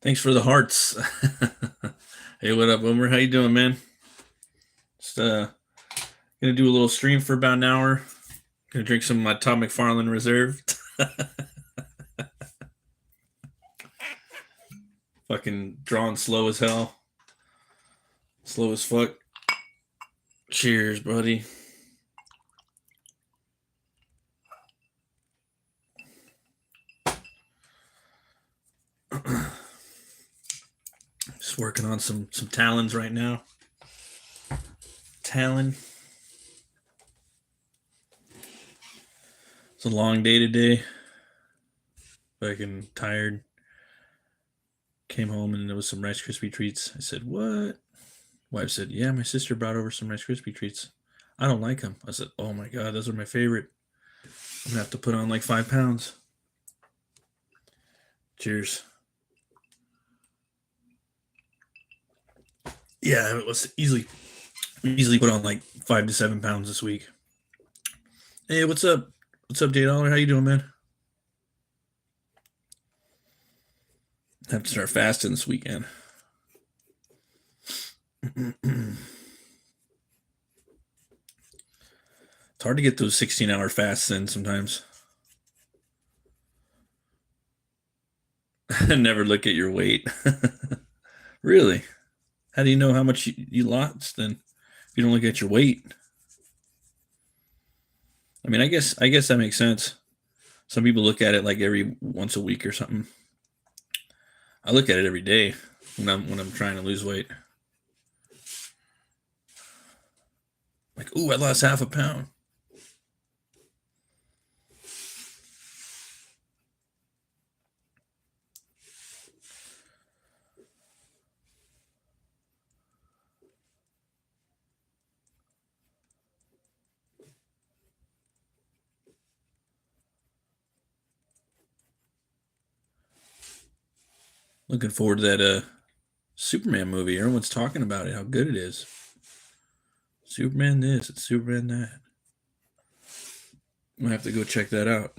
Thanks for the hearts. Hey, what up, Boomer? How you doing, man? Just gonna do a little stream for about an hour. Gonna drink some of my Tom McFarland Reserve. Fucking drawing slow as hell. Slow as fuck. Cheers, buddy. Just working on some talons right now. Talon. It's a long day today. Fucking tired. Came home and there was some Rice Krispie treats. I said, "What?" Wife said, "Yeah, my sister brought over some Rice Krispie treats. I don't like them." I said, "Oh my god, those are my favorite. I'm gonna have to put on like 5 pounds." Cheers. Yeah, it was easily put on like 5 to 7 pounds this week. Hey, what's up? What's up, $8? How you doing, man? Have to start fasting this weekend. It's hard to get those 16-hour fasts in sometimes. Never look at your weight. Really? How do you know how much you lost then? If you don't look at your weight. I mean, I guess that makes sense. Some people look at it like every once a week or something. I look at it every day when I'm trying to lose weight. Like, ooh, I lost half a pound. Looking forward to that Superman movie. Everyone's talking about it, how good it is. Superman this, it's Superman that. I'm gonna have to go check that out.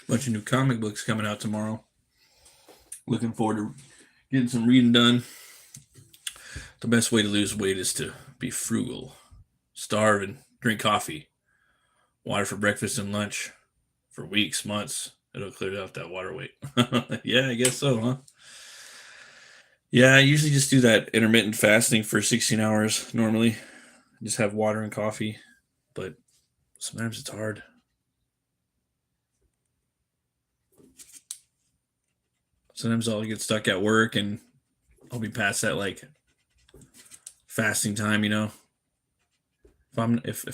Bunch of new comic books coming out tomorrow. Looking forward to getting some reading done. The best way to lose weight is to be frugal, starve, and drink coffee. Water for breakfast and lunch for weeks, months. It'll clear out that water weight. Yeah, I guess so, huh? Yeah, I usually just do that intermittent fasting for 16 hours normally. Just have water and coffee, but sometimes it's hard. Sometimes I'll get stuck at work and I'll be past that like fasting time. If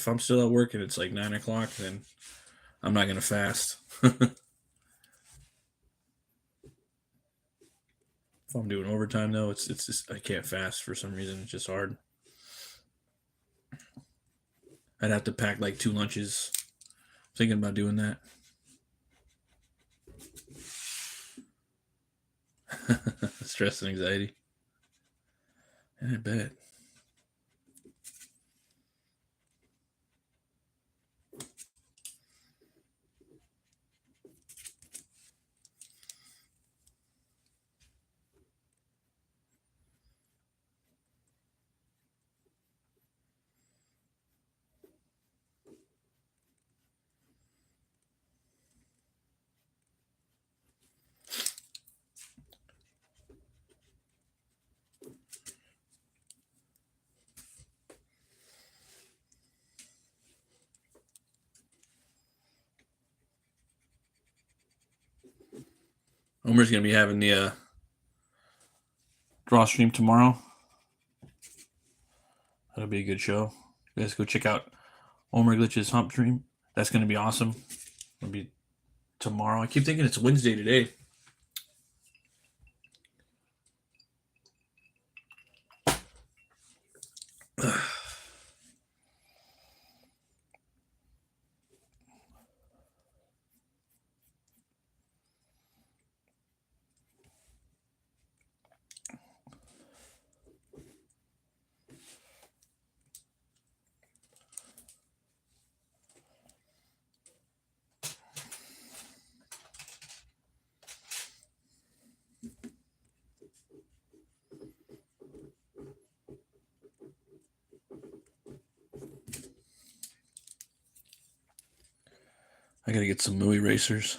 I'm still at work and it's like 9 o'clock, then I'm not gonna fast. If I'm doing overtime though, it's just I can't fast for some reason. It's just hard. I'd have to pack like 2 lunches. Thinking about doing that. Stress and anxiety. Yeah, I bet. Omer's gonna be having the draw stream tomorrow. That'll be a good show. You guys go check out Omer Glitch's hump stream. That's gonna be awesome. It'll be tomorrow. I keep thinking it's Wednesday today. I gotta get some moo erasers.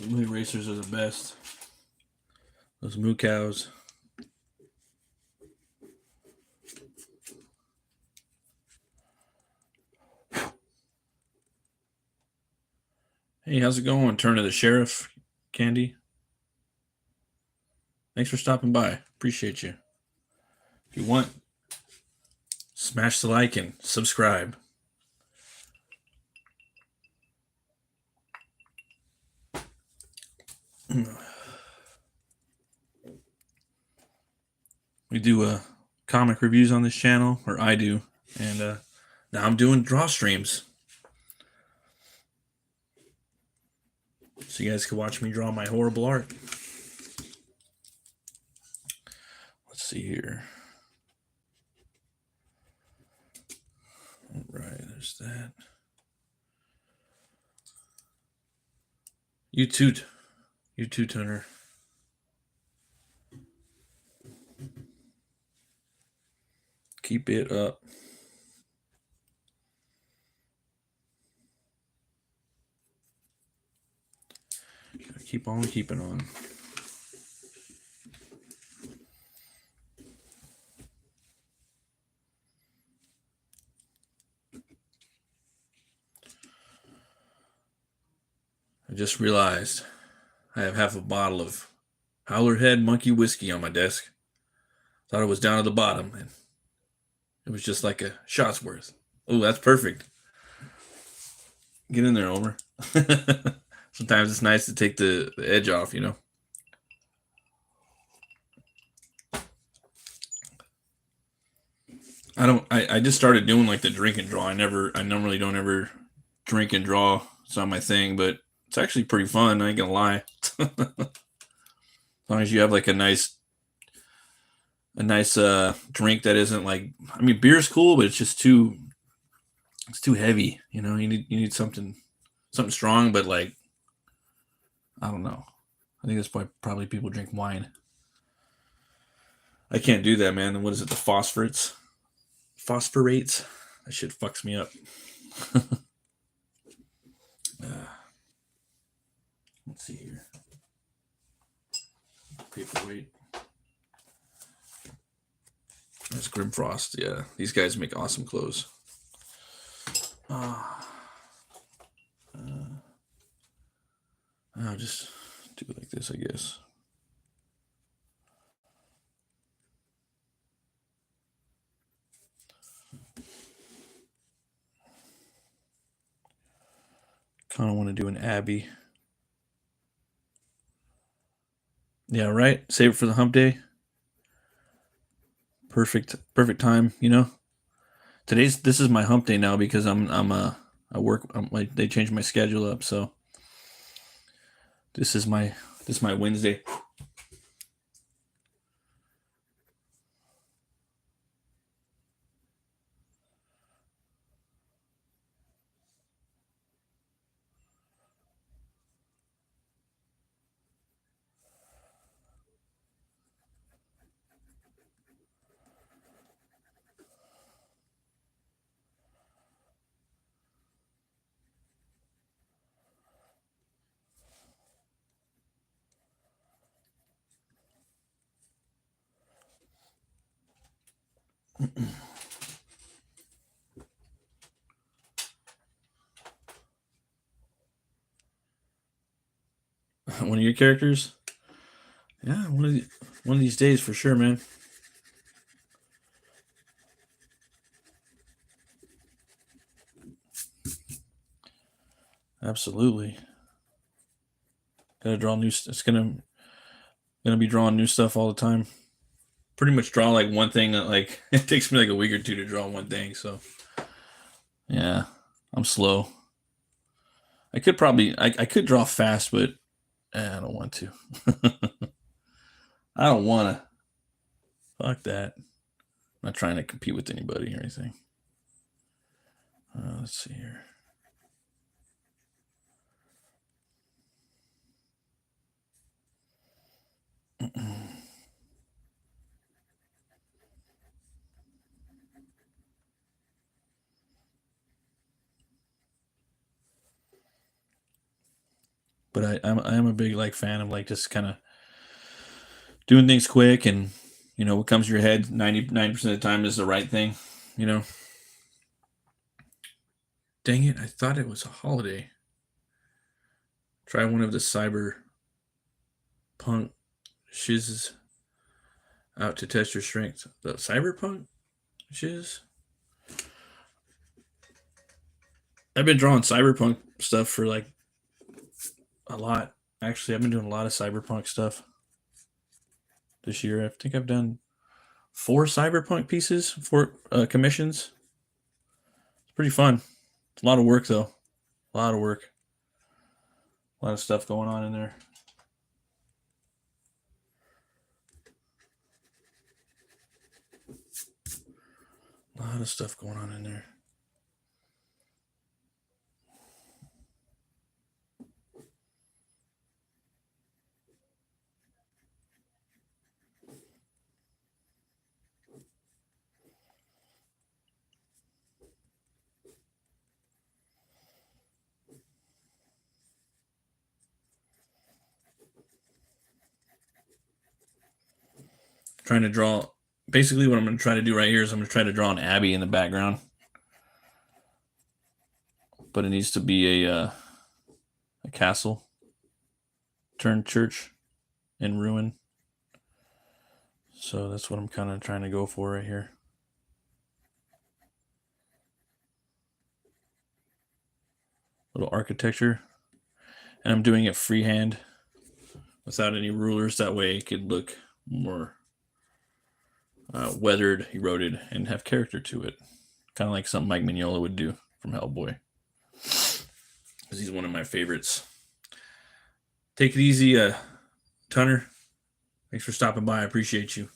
Moo erasers are the best. Those moo cows. Hey, how's it going? Turn to the sheriff, Candy. Thanks for stopping by. Appreciate you. If you want, smash the like and subscribe. We do comic reviews on this channel, or I do, and now I'm doing draw streams. So you guys can watch me draw my horrible art. Let's see here. All right, there's that. You too, Turner. Keep it up. Keep on keeping on. I just realized I have half a bottle of Howler Head Monkey Whiskey on my desk. Thought it was down at the bottom, and it was just like a shot's worth. Oh, that's perfect. Get in there, Homer. Sometimes it's nice to take the edge off, you know. I just started doing like the drink and draw. I normally don't ever drink and draw. It's not my thing, but it's actually pretty fun. I ain't gonna lie. As long as you have like a nice drink that isn't like, I mean, beer's cool, but it's just too heavy. You know, you need something strong, but like, I don't know. I think that's why probably people drink wine. I can't do that, man. And what is it? The phosphorates? That shit fucks me up. Let's see here. Paperweight. That's Grimfrost. Yeah, these guys make awesome clothes. I'll just do it like this, I guess. Kind of want to do an Abby. Yeah, right. Save it for the hump day. Perfect time. You know, this is my hump day now because I work. They changed my schedule up, so this is my Wednesday. One of your characters? Yeah, one of these days for sure, man. Absolutely. Gotta draw new. It's gonna be drawing new stuff all the time. Pretty much draw like one thing. Like it takes me like a week or two to draw one thing. So yeah, I'm slow. I could probably I could draw fast, but I don't want to. I don't want to. Fuck that. I'm not trying to compete with anybody or anything. Let's see here. But I'm a big like fan of like just kind of doing things quick, and what comes to your head 99% of the time is the right thing. You know. Dang it! I thought it was a holiday. Try one of the cyber punk shizzes out to test your strength. The cyberpunk shiz. I've been drawing cyberpunk stuff for like a lot. Actually, I've been doing a lot of cyberpunk stuff this year. I think I've done 4 cyberpunk pieces, 4 commissions. It's pretty fun. It's a lot of work though. A lot of work. A lot of stuff going on in there. A lot of stuff going on in there. Trying to draw. Basically, what I'm going to try to do right here is I'm going to try to draw an abbey in the background, but it needs to be a castle turned church in ruin. So that's what I'm kind of trying to go for right here. Little architecture, and I'm doing it freehand without any rulers. That way it could look more weathered, eroded, and have character to it. Kind of like something Mike Mignola would do from Hellboy, because he's one of my favorites. Take it easy, Tunner. Thanks for stopping by. I appreciate you.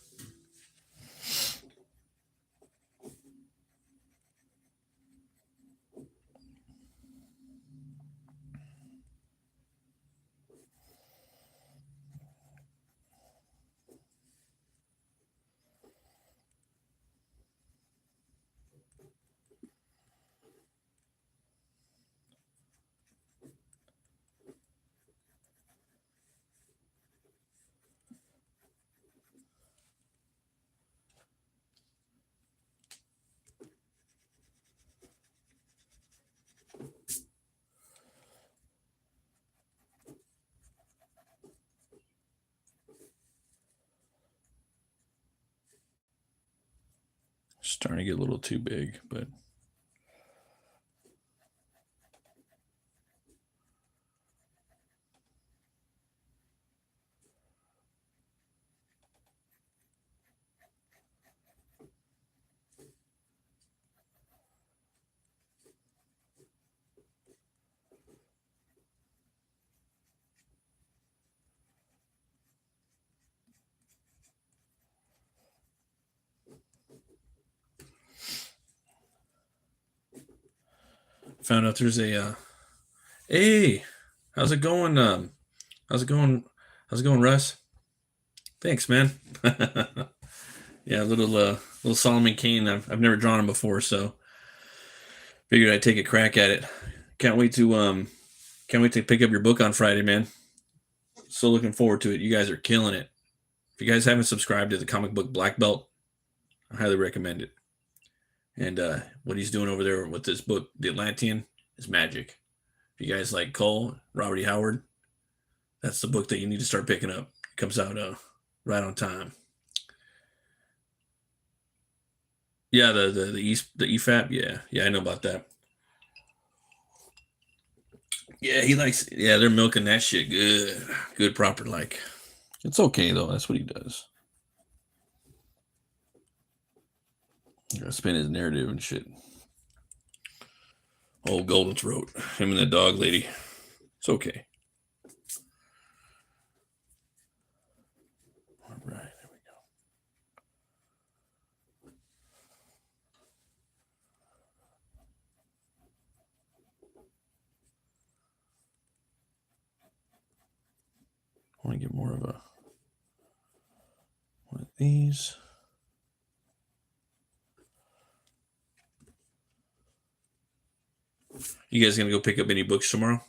Starting to get a little too big, but found out there's a hey, how's it going? How's it going? How's it going, Russ? Thanks, man. Yeah, little Solomon Kane. I've never drawn him before, so figured I'd take a crack at it. Can't wait to pick up your book on Friday, man. So looking forward to it. You guys are killing it. If you guys haven't subscribed to the Comic Book Black Belt I highly recommend it. And what he's doing over there with this book, The Atlantean, is magic. If you guys like Cole, Robert E. Howard, that's the book that you need to start picking up. It comes out right on time. Yeah, the EFAP. Yeah, I know about that. Yeah, he likes. Yeah, they're milking that shit good, proper. Like, it's okay though. That's what he does. Gotta spin his narrative and shit. Old Golden Throat, him and the dog lady. It's okay. All right, there we go. I want to get more of a one of these. You guys gonna go pick up any books tomorrow?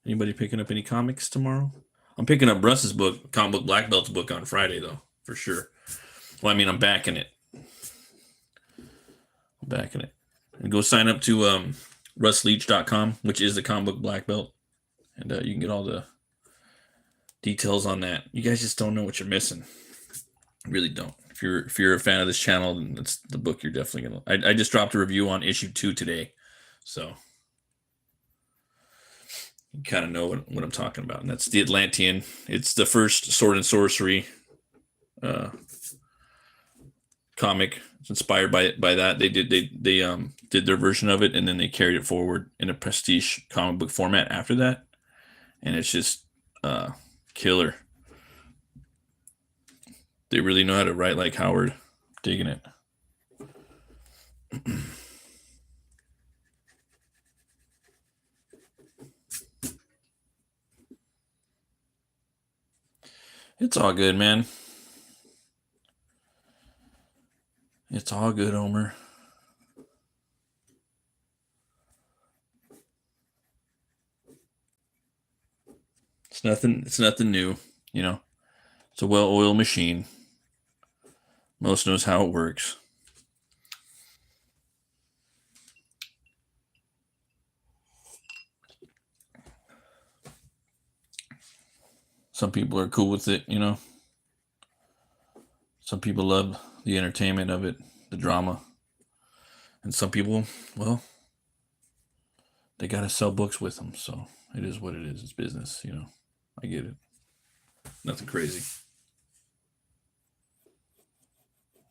Anybody picking up any comics tomorrow? I'm picking up Russ's book, Comic Book Black Belt's book on Friday though, for sure. Well, I mean, I'm backing it. And go sign up to russleach.com, which is the Comic Book Black Belt, and you can get all the details on that. You guys just don't know what you're missing. You really don't. If you're a fan of this channel, then that's the book you're definitely gonna. I just dropped a review on issue 2 today, so you kind of know what I'm talking about. And that's The Atlantean. It's the first sword and sorcery comic. It's inspired by that. They did their version of it, and then they carried it forward in a prestige comic book format after that, and it's just killer. They really know how to write like Howard. Digging it. It's all good, man. It's all good, Homer. It's nothing new, you know. It's a well-oiled machine. Most knows how it works. Some people are cool with it, you know. Some people love the entertainment of it, the drama. And some people, well, they got to sell books with them. So it is what it is. It's business, you know. I get it. Nothing crazy.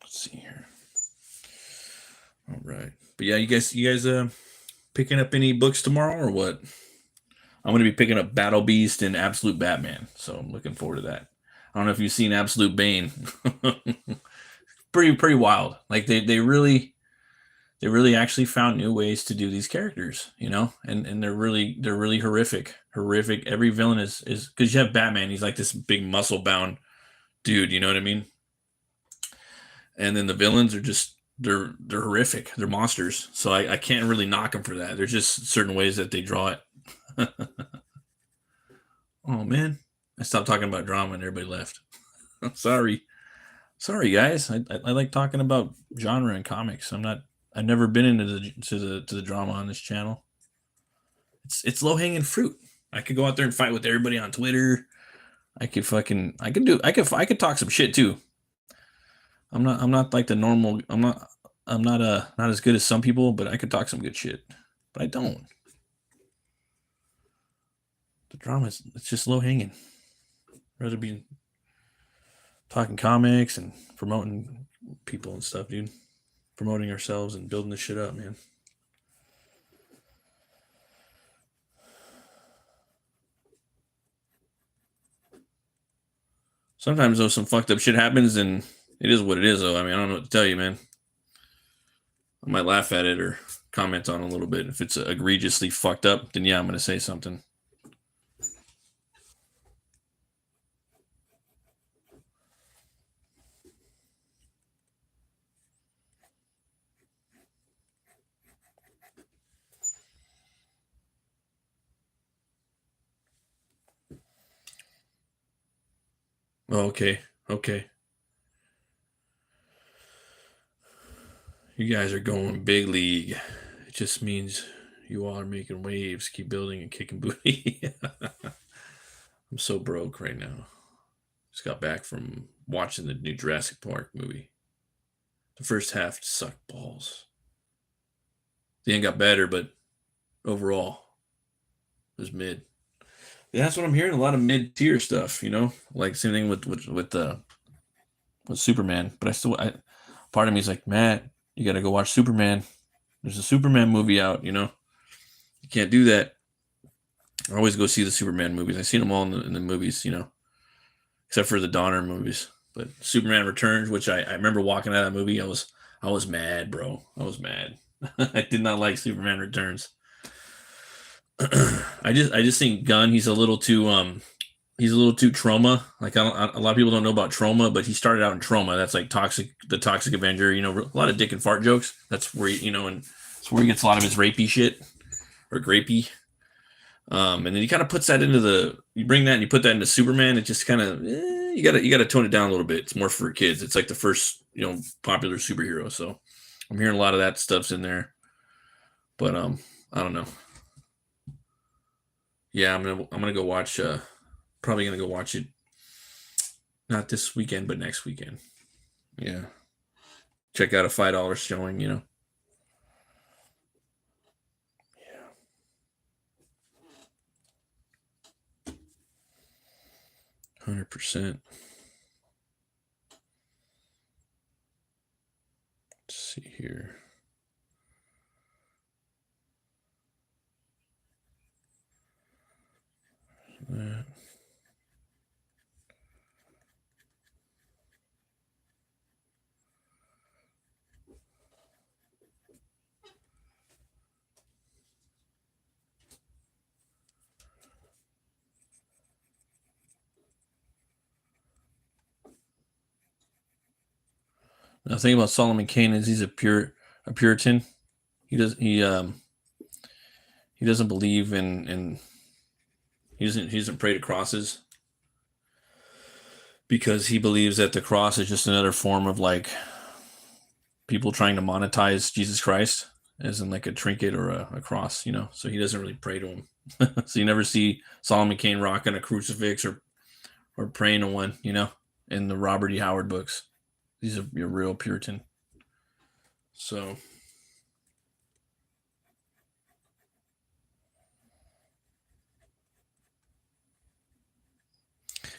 Let's see here. All right. But yeah, you guys picking up any books tomorrow or what? I'm going to be picking up Battle Beast and Absolute Batman. So I'm looking forward to that. I don't know if you've seen Absolute Bane. pretty wild. Like they really actually found new ways to do these characters, you know, and they're really horrific. Every villain is because you have Batman. He's like this big muscle bound dude. You know what I mean? And then the villains are just they're horrific. They're monsters. So I can't really knock them for that. There's just certain ways that they draw it. Oh man, I stopped talking about drama and everybody left. Sorry guys. I like talking about genre and comics. I've never been into the drama on this channel. It's low hanging fruit. I could go out there and fight with everybody on Twitter. I could talk some shit too. I'm not like the normal. I'm not as good as some people, but I could talk some good shit. But I don't. The drama it's just low hanging. I'd rather be talking comics and promoting people and stuff, dude. Promoting ourselves and building this shit up, man. Sometimes though some fucked up shit happens and it is what it is though. I mean, I don't know what to tell you, man. I might laugh at it or comment on it a little bit. If it's egregiously fucked up, then yeah, I'm gonna say something. Oh, okay. Okay. You guys are going big league. It just means you all are making waves. Keep building and kicking booty. I'm so broke right now. Just got back from watching the new Jurassic Park movie. The first half sucked balls. The end got better, but overall, it was mid. Yeah, that's what I'm hearing. A lot of mid tier stuff, like same thing with Superman. But part of me is like, Matt, you got to go watch Superman. There's a Superman movie out. You can't do that. I always go see the Superman movies. I've seen them all in the movies, except for the Donner movies. But Superman Returns, which I remember walking out of that movie, I was mad, bro. I was mad. I did not like Superman Returns. I just think Gunn, he's a little too trauma. Like a lot of people don't know about trauma, but he started out in trauma. That's like the Toxic Avenger. A lot of dick and fart jokes. That's where and it's where he gets a lot of his rapey shit or grapey. And then he kind of puts that you bring that and you put that into Superman. It just kind of you gotta tone it down a little bit. It's more for kids. It's like the first popular superhero. So I'm hearing a lot of that stuff's in there, but I don't know. Yeah, I'm gonna go watch. Probably gonna go watch it. Not this weekend, but next weekend. Yeah, check out a $5 showing. Yeah, 100%. Let's see here. That. Now, the thing about Solomon Kane is he's a Puritan. He doesn't believe in he doesn't pray to crosses because he believes that the cross is just another form of like people trying to monetize Jesus Christ as in like a trinket or a cross, So he doesn't really pray to him. So you never see Solomon Kane rocking a crucifix or praying to one, in the Robert E. Howard books. He's a real Puritan. So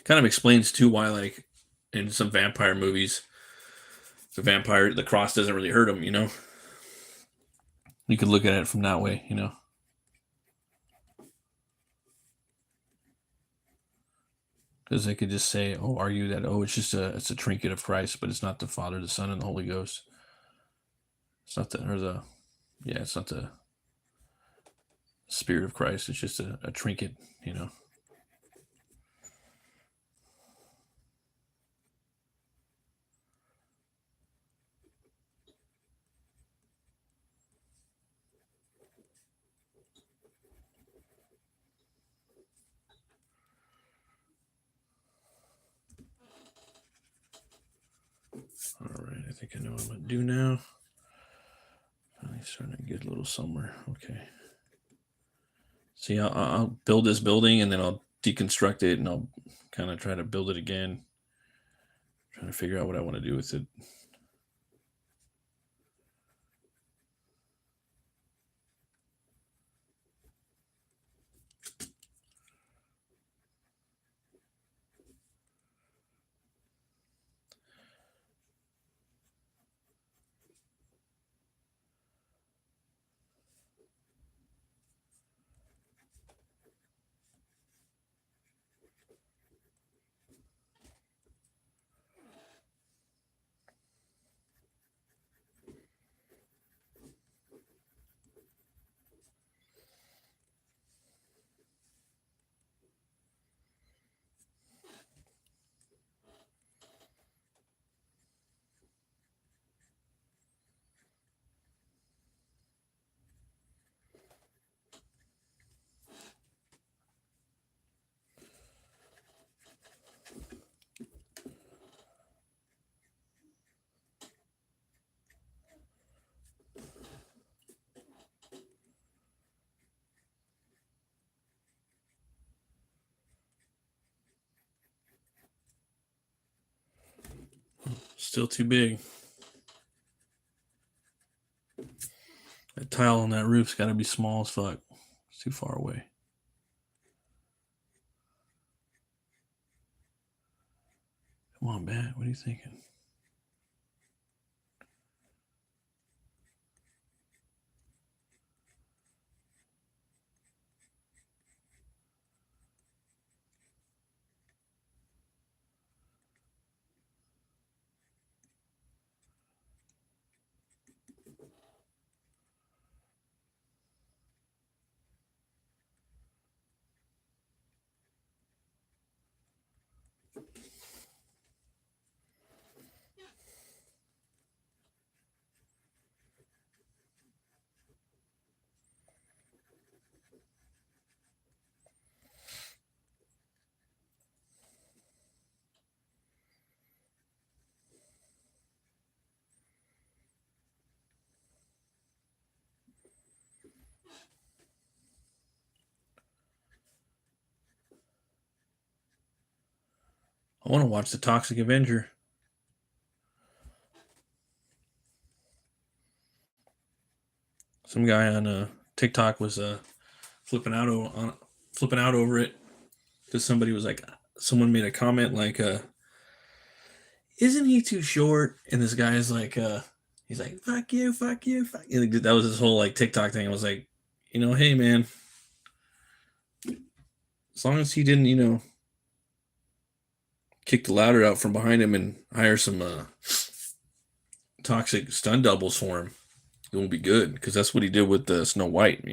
kind of explains too why like in some vampire movies the cross doesn't really hurt him. You could look at it from that way. Because they could just say, "Oh, argue that it's a trinket of Christ, but it's not the Father, the Son, and the Holy Ghost. It's not it's not the Spirit of Christ. It's just a trinket." All right, I think I know what I'm gonna do now. I'm starting to get a little somewhere. Okay. See, I'll build this building and then I'll deconstruct it and I'll kind of try to build it again. Trying to figure out what I want to do with it. Still too big. That tile on that roof's got to be small as fuck. It's too far away. Come on, Bat. What are you thinking? I want to watch The Toxic Avenger. Some guy on TikTok was flipping out over it because somebody was like, someone made a comment like, "Isn't he too short?" And this guy is like, he's like, "Fuck you, fuck you, fuck you." That was his whole like TikTok thing. I was like, hey man, as long as he didn't, kick the ladder out from behind him and hire some toxic stun doubles for him, it won't be good, because that's what he did with Snow White.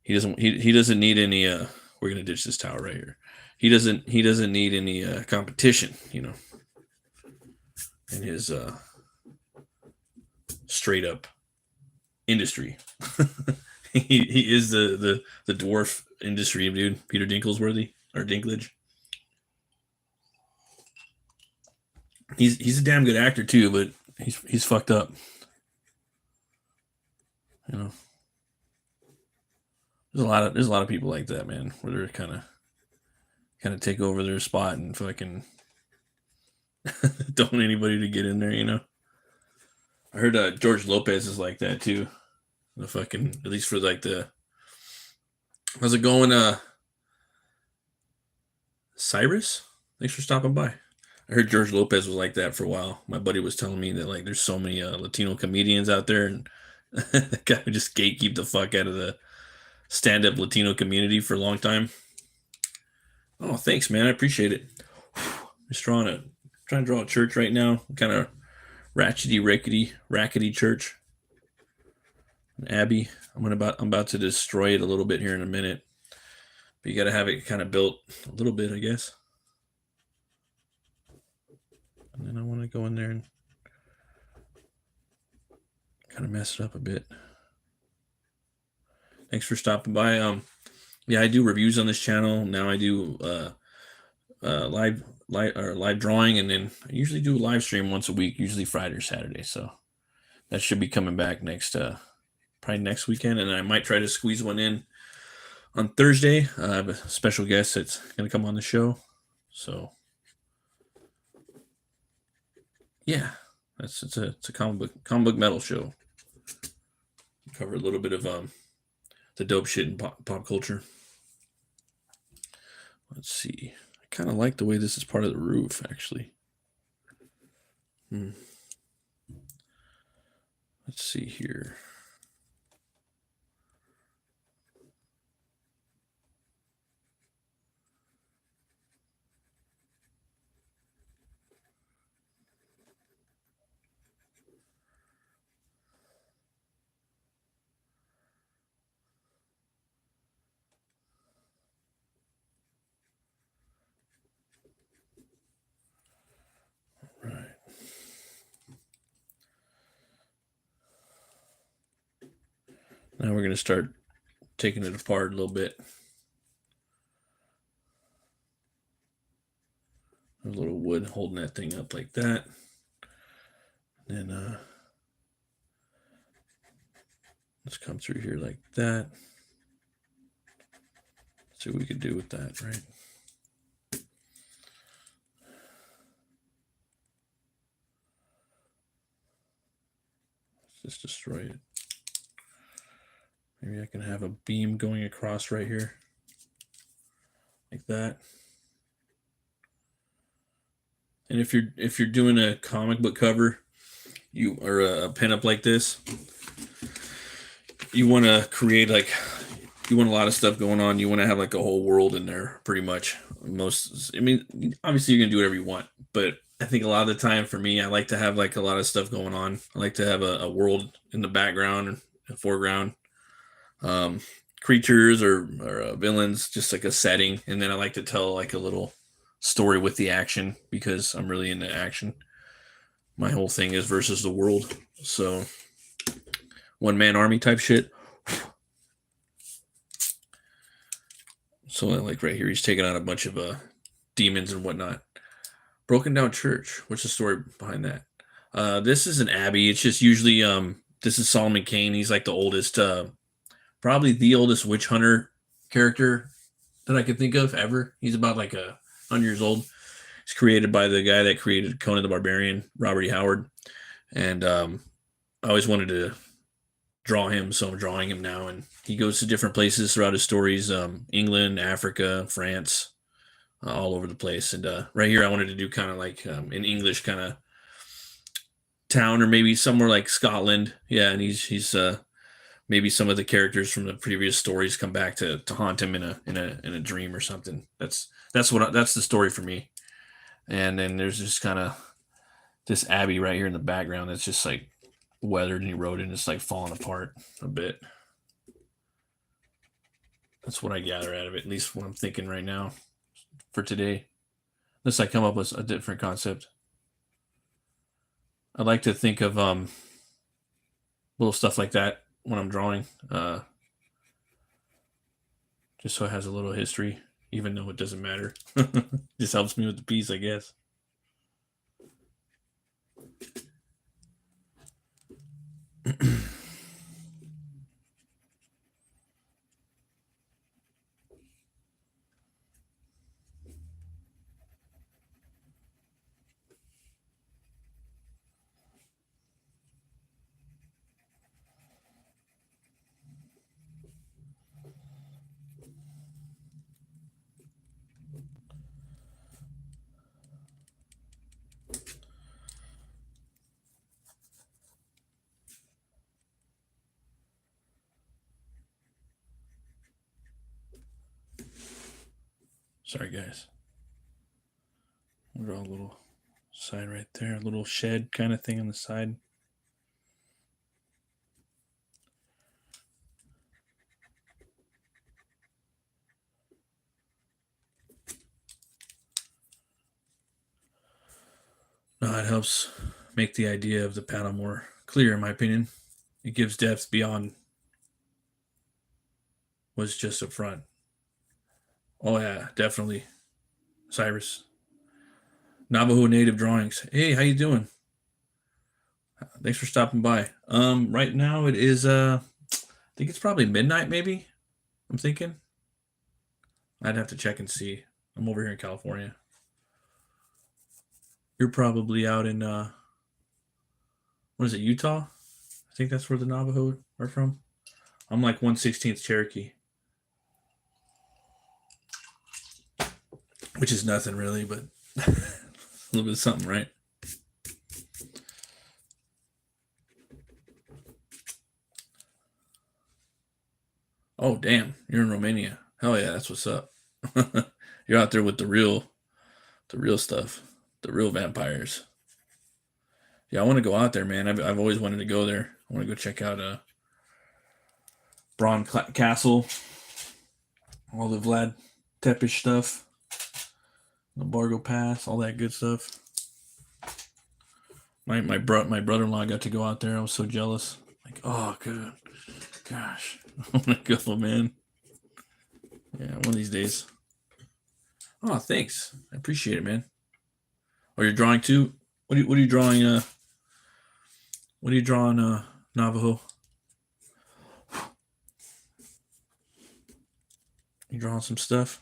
He doesn't need any. We're gonna ditch this tower right here. He doesn't need any competition. In his straight up industry. he is the dwarf industry dude, Peter Dinklesworthy or Dinklage. He's a damn good actor too, but he's fucked up. There's a lot of people like that, man, where they're kind of take over their spot and fucking don't want anybody to get in there. I heard George Lopez is like that too. The fucking, at least for like how's it going? Cyrus, thanks for stopping by. I heard George Lopez was like that for a while. My buddy was telling me that like there's so many Latino comedians out there, and that guy would just gatekeep the fuck out of the stand-up Latino community for a long time. Oh, thanks, man. I appreciate it. Just trying to draw a church right now. Kind of rackety church. An abbey. I'm about to destroy it a little bit here in a minute. But you got to have it kind of built a little bit, I guess. And then I want to go in there and kind of mess it up a bit. Thanks for stopping by. Yeah, I do reviews on this channel. Now I do live drawing, and then I usually do a live stream once a week, usually Friday or Saturday. So that should be coming back probably next weekend, and I might try to squeeze one in on Thursday. I have a special guest that's going to come on the show. So yeah, it's a comic book metal show. Cover a little bit of the dope shit in pop culture. Let's see. I kind of like the way this is part of the roof, actually. Let's see here. Right. Now we're going to start taking it apart a little bit. A little wood holding that thing up like that. And then let's come through here like that. See what we can do with that, right? Just destroy it. Maybe I can have a beam going across right here. Like that. And if you're doing a comic book cover, you or a pinup like this, you want to create like you want a lot of stuff going on. You want to have like a whole world in there, pretty much. I mean, obviously you're gonna do whatever you want, but I think a lot of the time for me, I like to have like a lot of stuff going on. I like to have a world in the background and foreground, um, creatures or villains, just like a setting, and then I like to tell like a little story with the action because I'm really into action. My whole thing is versus the world, so one man army type shit. So like right here, he's taking on a bunch of demons and whatnot. Broken down church. What's the story behind that? This is an abbey. It's just usually this is Solomon Kane. He's like the oldest, probably the oldest witch hunter character that I could think of ever. He's about like 100 years old. He's created by the guy that created Conan the Barbarian, Robert E. Howard. And I always wanted to draw him, so I'm drawing him now. And he goes to different places throughout his stories: England, Africa, France, all over the place. And right here, I wanted to do kind of like an English kind of town, or maybe somewhere like Scotland. Yeah, and he's maybe some of the characters from the previous stories come back to haunt him in a dream or something. That's the story for me. And then there's just kind of this abbey right here in the background that's just like weathered and eroded and it's like falling apart a bit. That's what I gather out of it, at least what I'm thinking right now for today. Unless I come up with a different concept. I like to think of little stuff like that when I'm drawing, just so it has a little history, even though it doesn't matter. Just helps me with the piece, I guess. Sorry, guys. We'll draw a little side right there, a little shed kind of thing on the side. No, it helps make the idea of the panel more clear, in my opinion. It gives depth beyond what's just up front. Oh yeah, definitely. Cyrus. Navajo native drawings. Hey, how you doing? Thanks for stopping by. Right now it is I think it's probably midnight maybe. I'm thinking. I'd have to check and see. I'm over here in California. You're probably out in what is it, Utah? I think that's where the Navajo are from. I'm like 1/16th Cherokee. Which is nothing really, but a little bit of something, right? Oh damn, you're in Romania. Hell yeah, that's what's up. You're out there with the real stuff, the real vampires. Yeah, I want to go out there, man. I've always wanted to go there. I want to go check out Castle, all the Vlad Tepish stuff, the Bargo Pass, all that good stuff. My brother-in-law got to go out there. I was so jealous. Like, oh, good, gosh, I want to go, man. Yeah, one of these days. Oh, thanks. I appreciate it, man. Oh, you're drawing too? What are you drawing? What are you drawing? Navajo. You drawing some stuff?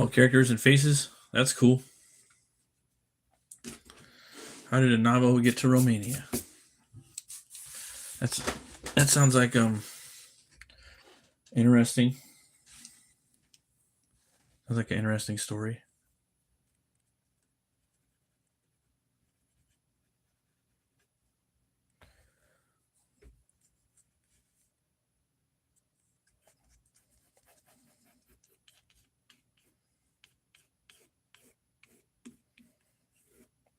Oh, characters and faces. That's cool. How did a Navajo get to Romania? That's that sounds like interesting. Sounds like an interesting story.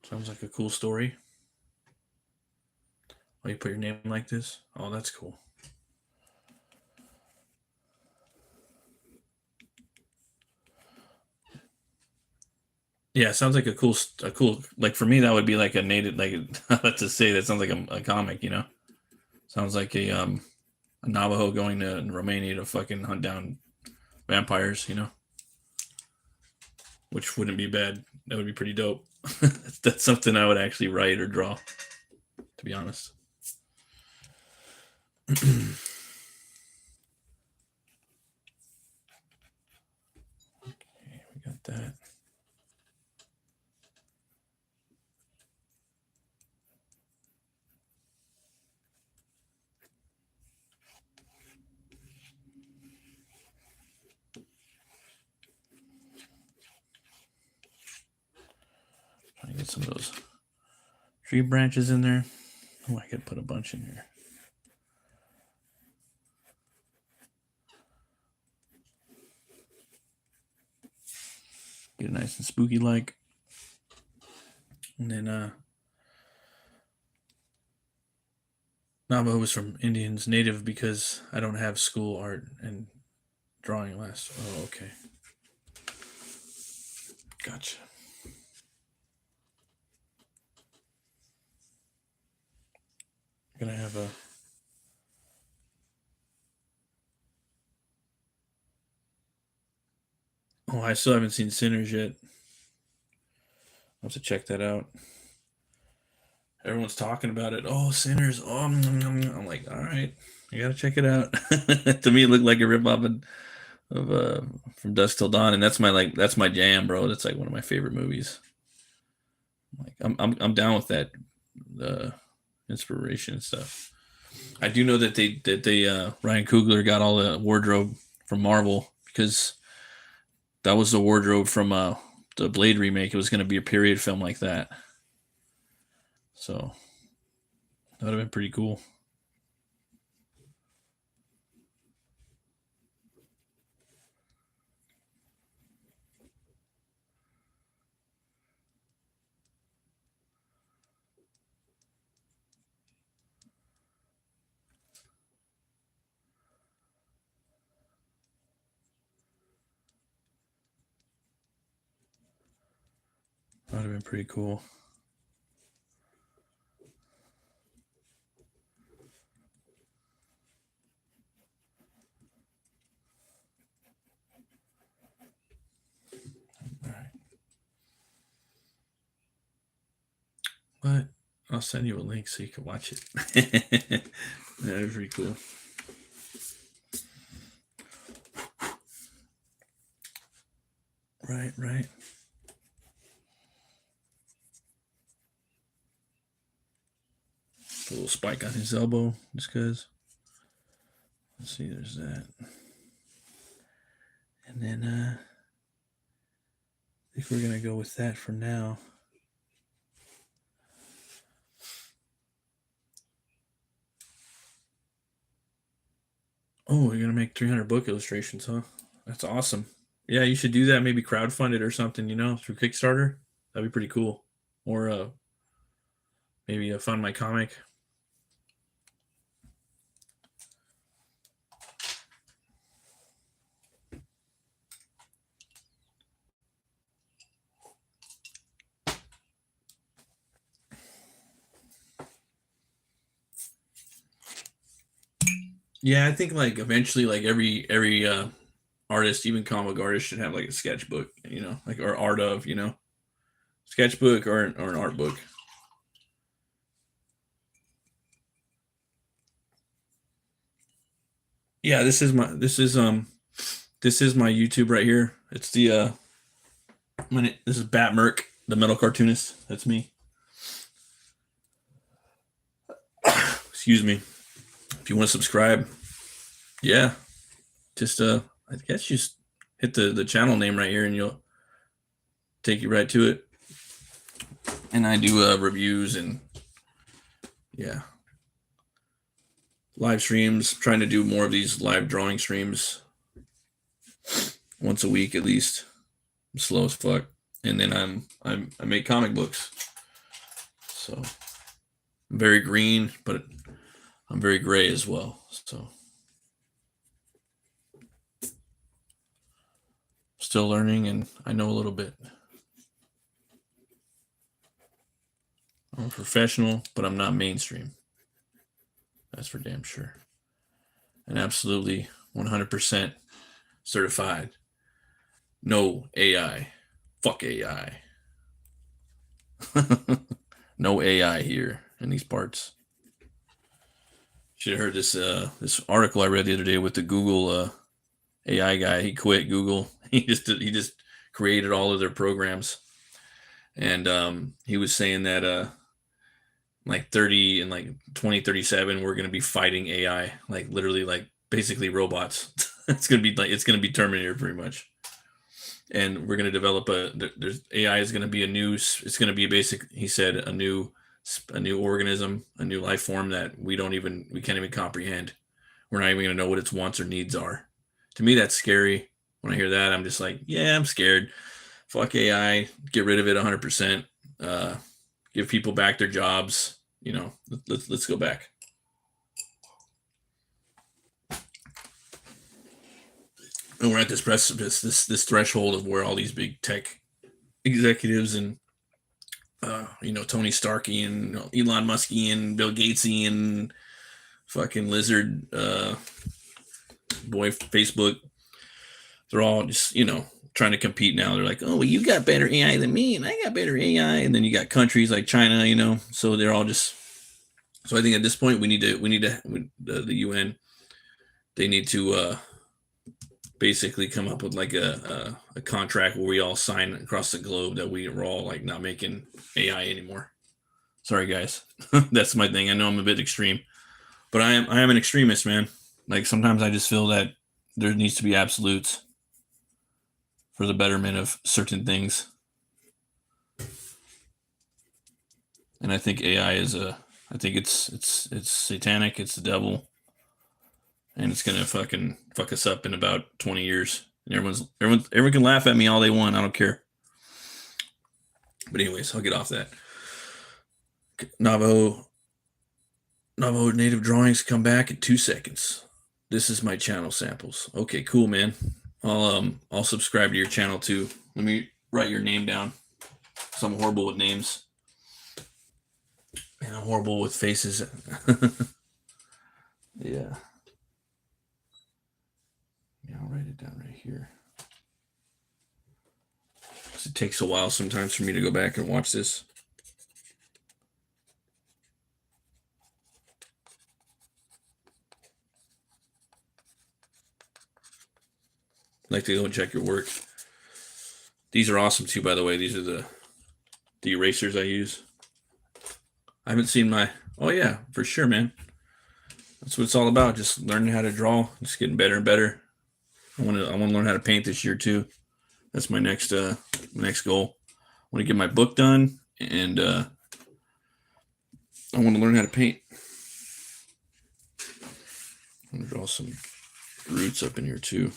Sounds like a cool story. Oh, you put your name like this? Oh, that's cool. Yeah, it sounds like a cool. Like for me, that would be like a native. Like let's just say that sounds like a comic. You know, sounds like a Navajo going to Romania to fucking hunt down vampires. You know, which wouldn't be bad. That would be pretty dope. That's something I would actually write or draw. To be honest. Okay, we got that. Trying to get some of those tree branches in there. Oh, I could put a bunch in here. Get it nice and spooky like. And then Navajo was from Indians native because I don't have school art and drawing last. Oh, okay. Gotcha. I'm gonna have a Oh, I still haven't seen Sinners yet. I'll have to check that out. Everyone's talking about it. Oh, Sinners. Oh, I'm like, all right, I gotta check it out. To me, it looked like a rip off of From Dusk Till Dawn, and that's my jam, bro. That's like one of my favorite movies. Like, I'm down with that inspiration and stuff. I do know that they Ryan Coogler got all the wardrobe from Marvel because that was the wardrobe from the Blade remake. It was going to be a period film like that, so that would have been pretty cool. That would have been pretty cool. All right, but I'll send you a link so you can watch it. That was pretty cool. Right, right. A little spike on his elbow, just cause. Let's see, there's that. And then I think we're gonna go with that for now. Oh, you're gonna make 300 book illustrations, huh? That's awesome. Yeah, you should do that. Maybe crowdfund it or something. You know, through Kickstarter. That'd be pretty cool. Or maybe fund my comic. Yeah, I think like eventually, like every artist, even comic artist, should have like a sketchbook. You know, like or art of sketchbook or an art book. Yeah, this is my YouTube right here. It's the This is Bat Merc, the metal cartoonist. That's me. Excuse me. If you want to subscribe, yeah, just I guess just hit the channel name right here, and you'll take you right to it. And I do reviews and yeah, live streams. Trying to do more of these live drawing streams once a week at least. I'm slow as fuck. And then I make comic books. So I'm very green, but I'm very gray as well. So still learning, and I know a little bit. I'm a professional, but I'm not mainstream. That's for damn sure. And absolutely 100% certified. No AI. Fuck AI. No AI here in these parts. Should have heard this article I read the other day with the Google AI guy. He quit Google. He just created all of their programs, and he was saying that like 30 and like 2037 we're going to be fighting AI, like literally, like basically robots. It's going to be Terminator pretty much. And we're going to develop there's AI is going to be it's going to be he said a new organism, a new life form that we can't even comprehend. We're not even going to know what its wants or needs are. To me, that's scary. When I hear that, I'm just like, yeah, I'm scared. Fuck AI, get rid of it 100%. Give people back their jobs. Let's go back. And we're at this precipice, this threshold of where all these big tech executives and Tony Starky and Elon Musky and Bill Gatesy and fucking lizard boy Facebook, they're all just trying to compete now. They're like, oh, well, you got better AI than me, and I got better AI. And then you got countries like China, so they're all just. So I think at this point we need to the UN. They need to basically come up with like a contract where we all sign across the globe that we're all like not making AI anymore. Sorry, guys, that's my thing. I know I'm a bit extreme, but I am an extremist, man. Like sometimes I just feel that there needs to be absolutes for the betterment of certain things. And I think AI I think it's satanic, it's the devil, and it's gonna fucking fuck us up in about 20 years. And everyone can laugh at me all they want, I don't care. But anyways, I'll get off that. Navajo native drawings come back in 2 seconds. This is my channel samples. Okay, cool, man. I'll subscribe to your channel too. Let me write your name down. So I'm horrible with names. And I'm horrible with faces. Yeah. Yeah, I'll write it down right here. It takes a while sometimes for me to go back and watch this. I'd like to go and check your work. These are awesome too, by the way. These are the erasers I use. I haven't seen my. Oh yeah, for sure, man. That's what it's all about. Just learning how to draw. Just getting better and better. I want to learn how to paint this year too. That's my next goal. I want to get my book done, and I want to learn how to paint. I'm gonna draw some roots up in here too.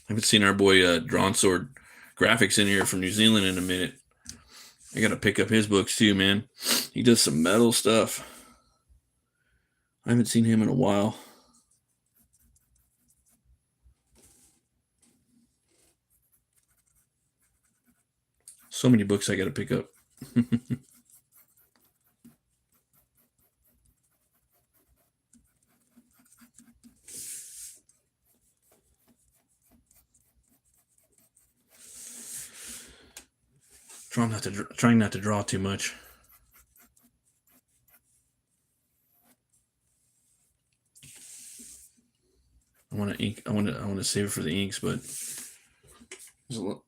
I haven't seen our boy Drawn Sword Graphics in here from New Zealand in a minute. I gotta pick up his books too, man. He does some metal stuff. I haven't seen him in a while. So many books I gotta pick up. Trying not to draw too much. want to ink. I want to save it for the inks, but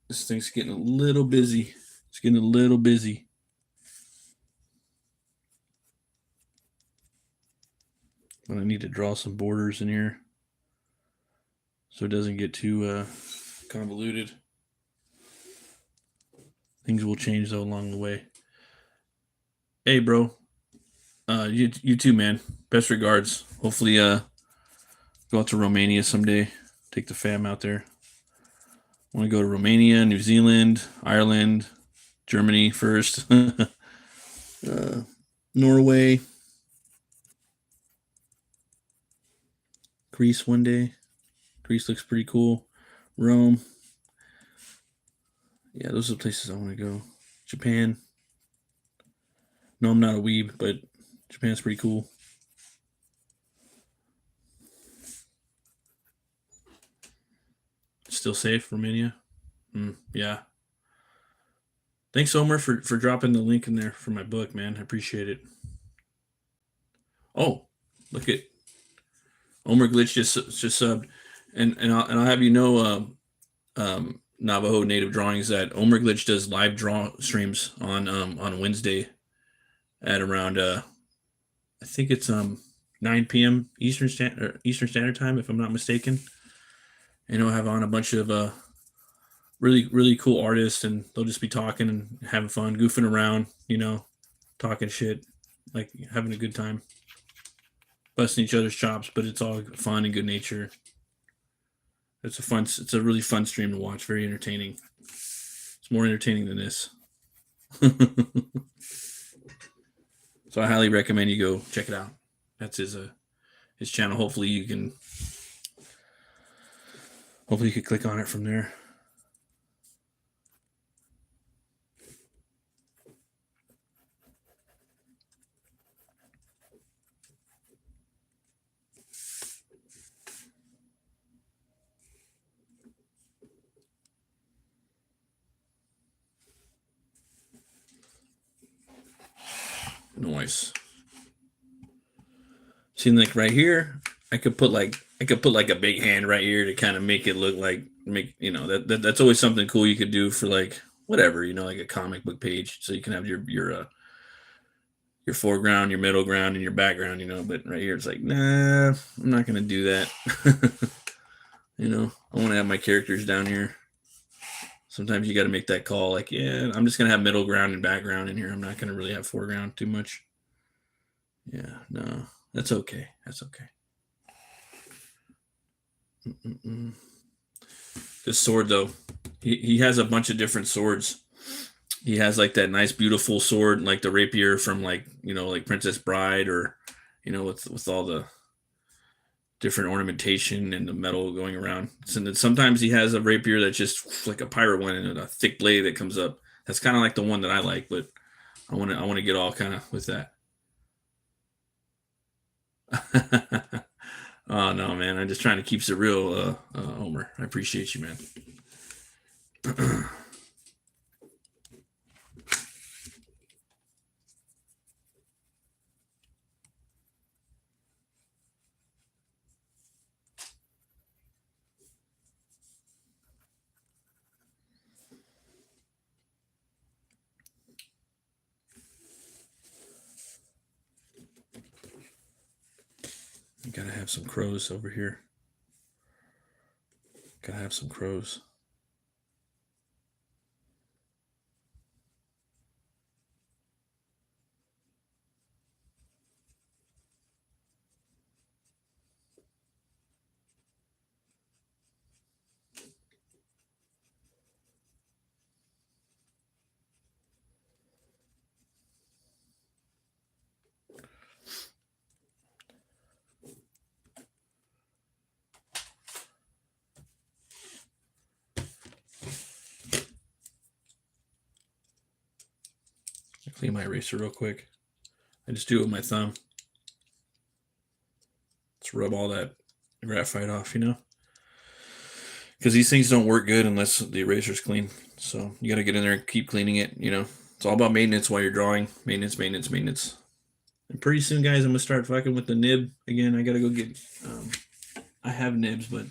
this thing's getting a little busy. It's getting a little busy. But I need to draw some borders in here so it doesn't get too convoluted. Things will change though along the way. Hey, bro. You too, man. Best regards. Hopefully, go out to Romania someday. Take the fam out there. I want to go to Romania, New Zealand, Ireland, Germany first, Norway, Greece one day. Greece looks pretty cool. Rome. Yeah, those are the places I want to go. Japan. No, I'm not a weeb, but Japan's pretty cool. Still safe, Romania? Yeah. Thanks, Omer, for dropping the link in there for my book, man. I appreciate it. Oh, look at Omer Glitch just subbed, and I'll have you know, Navajo Native Drawings, that Omer Glitch does live draw streams on Wednesday at around I think it's 9 p.m. Eastern Standard Time, if I'm not mistaken. And I'll have on a bunch of really cool artists, and they'll just be talking and having fun, goofing around, talking shit, like having a good time, busting each other's chops, but it's all fun and good nature. It's a really fun stream to watch. Very entertaining. It's more entertaining than this. So I highly recommend you go check it out. That's his channel. Hopefully you can click on it from there. Nice. See, like right here, I could put like a big hand right here to kind of make it look like that's always something cool you could do for like whatever, like a comic book page. So you can have your foreground, your middle ground, and your background, But right here, it's like, nah, I'm not gonna do that. I want to have my characters down here. Sometimes you got to make that call, like, yeah, I'm just gonna have middle ground and background in here. I'm not gonna really have foreground too much. Yeah, no, that's okay. That's okay. This sword, though, he has a bunch of different swords. He has like that nice, beautiful sword, like the rapier from like Princess Bride, or with all the different ornamentation and the metal going around. And then sometimes he has a rapier that's just like a pirate one and a thick blade that comes up. That's kind of like the one that I like, but I want to get all kind of with that. Oh no, man! I'm just trying to keep it real, Homer. I appreciate you, man. Gotta have some crows over here. Gotta have some crows. Clean my eraser real quick. I just do it with my thumb. Let's rub all that graphite off, because these things don't work good unless the eraser's clean. So you got to get in there and keep cleaning it. It's all about maintenance while you're drawing. Maintenance. And pretty soon, guys, I'm gonna start fucking with the nib again. I gotta go get I have nibs, but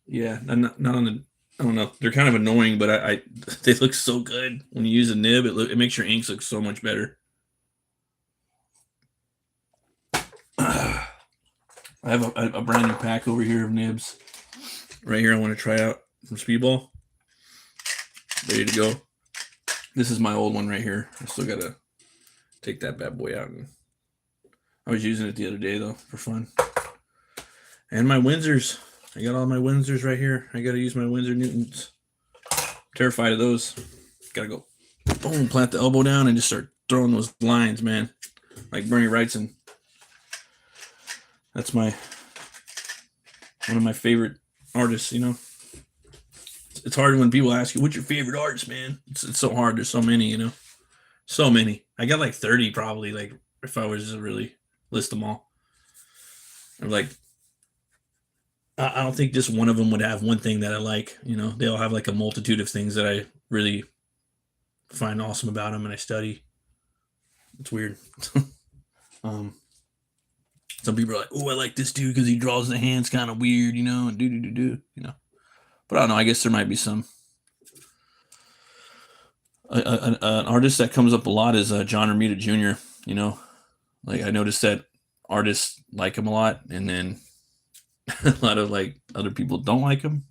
yeah, not on the. I don't know. They're kind of annoying, but I they look so good when you use a nib. It makes your inks look so much better. I have a brand new pack over here of nibs. Right here, I want to try out from Speedball. Ready to go. This is my old one right here. I still gotta take that bad boy out. And I was using it the other day though for fun. And my Windsors. I got all my Windsors right here. I gotta use my Windsor Newtons. Terrified of those. Gotta go boom, plant the elbow down and just start throwing those lines, man. Like Bernie Wrightson. That's one of my favorite artists, you know. It's hard when people ask you, what's your favorite artist, man? It's so hard. There's so many, you know. So many. I got like 30 probably, like if I was to really list them all. I'm like, I don't think just one of them would have one thing that I like. You know, they all have like a multitude of things that I really find awesome about them and I study. It's weird. Some people are like, oh, I like this dude because he draws the hands kind of weird, you know, and do, you know. But I don't know. I guess there might be some. An artist that comes up a lot is John Romita Jr., you know. Like I noticed that artists like him a lot, and then a lot of like other people don't like him.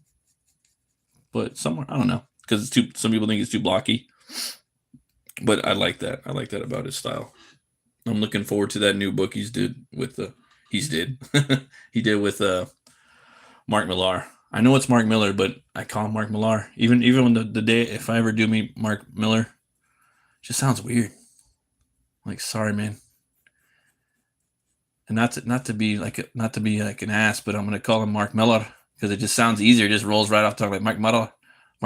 But somewhere, I don't know, because it's too. Some people think it's too blocky. But I like that. I like that about his style. I'm looking forward to that new book he did with Mark Millar. I know it's Mark Miller, but I call him Mark Millar. Even when the day if I ever do meet Mark Miller, just sounds weird. Like sorry, man. And not to be like an ass, but I'm gonna call him Mark Miller because it just sounds easier. It just rolls right off the tongue like Mark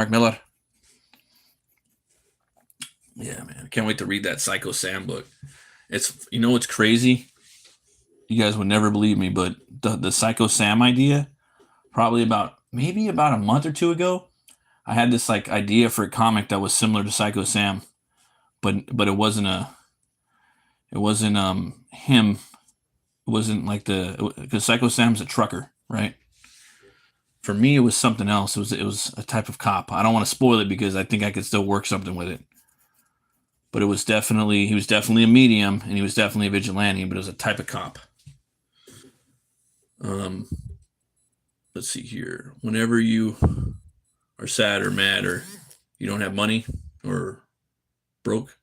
Miller. Yeah, man. I can't wait to read that Psycho Sam book. It's what's crazy? You guys would never believe me, but the Psycho Sam idea, probably maybe about a month or two ago, I had this like idea for a comic that was similar to Psycho Sam, but it wasn't him. It wasn't like because Psycho Sam's a trucker, right? For me, it was something else. It was a type of cop. I don't want to spoil it because I think I could still work something with it. But he was definitely a medium and he was definitely a vigilante, but it was a type of cop. Let's see here. Whenever you are sad or mad or you don't have money or broke,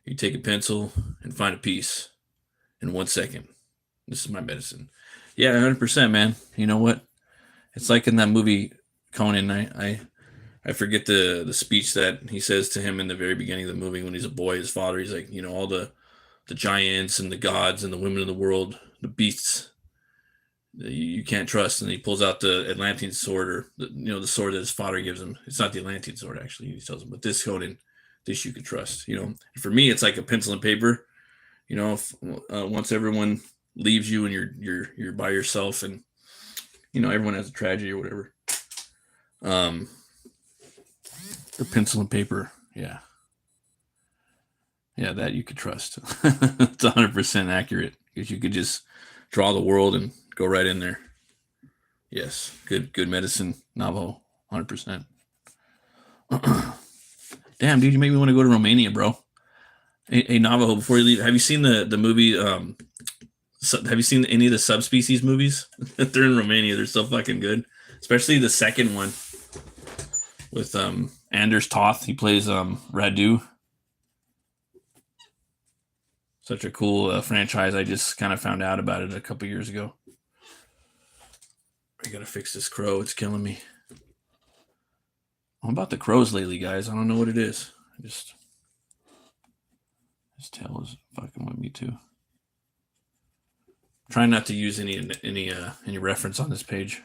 you take a pencil and find a piece in 1 second. This is my medicine. Yeah, 100%, man. You know what? It's like in that movie Conan. I forget the speech that he says to him in the very beginning of the movie when he's a boy. His father, he's like, all the giants and the gods and the women of the world, the beasts you can't trust. And he pulls out the Atlantean sword, or the sword that his father gives him. It's not the Atlantean sword, actually. He tells him, but this Conan, this you could trust. For me, it's like a pencil and paper. Once everyone leaves you and you're by yourself, and everyone has a tragedy or whatever. The pencil and paper, yeah, that you could trust. It's 100% accurate because you could just draw the world and go right in there. Yes, good medicine, Navajo, 100%. Damn, dude, you make me want to go to Romania, bro. Hey, Navajo, before you leave, have you seen the movie? Have you seen any of the subspecies movies? They're in Romania. They're so fucking good, especially the second one with Anders Toth. He plays Radu. Such a cool franchise. I just kind of found out about it a couple years ago. I gotta fix this crow. It's killing me. I'm about the crows lately, guys. I don't know what it is. His tail is fucking with me too. Trying not to use any reference on this page.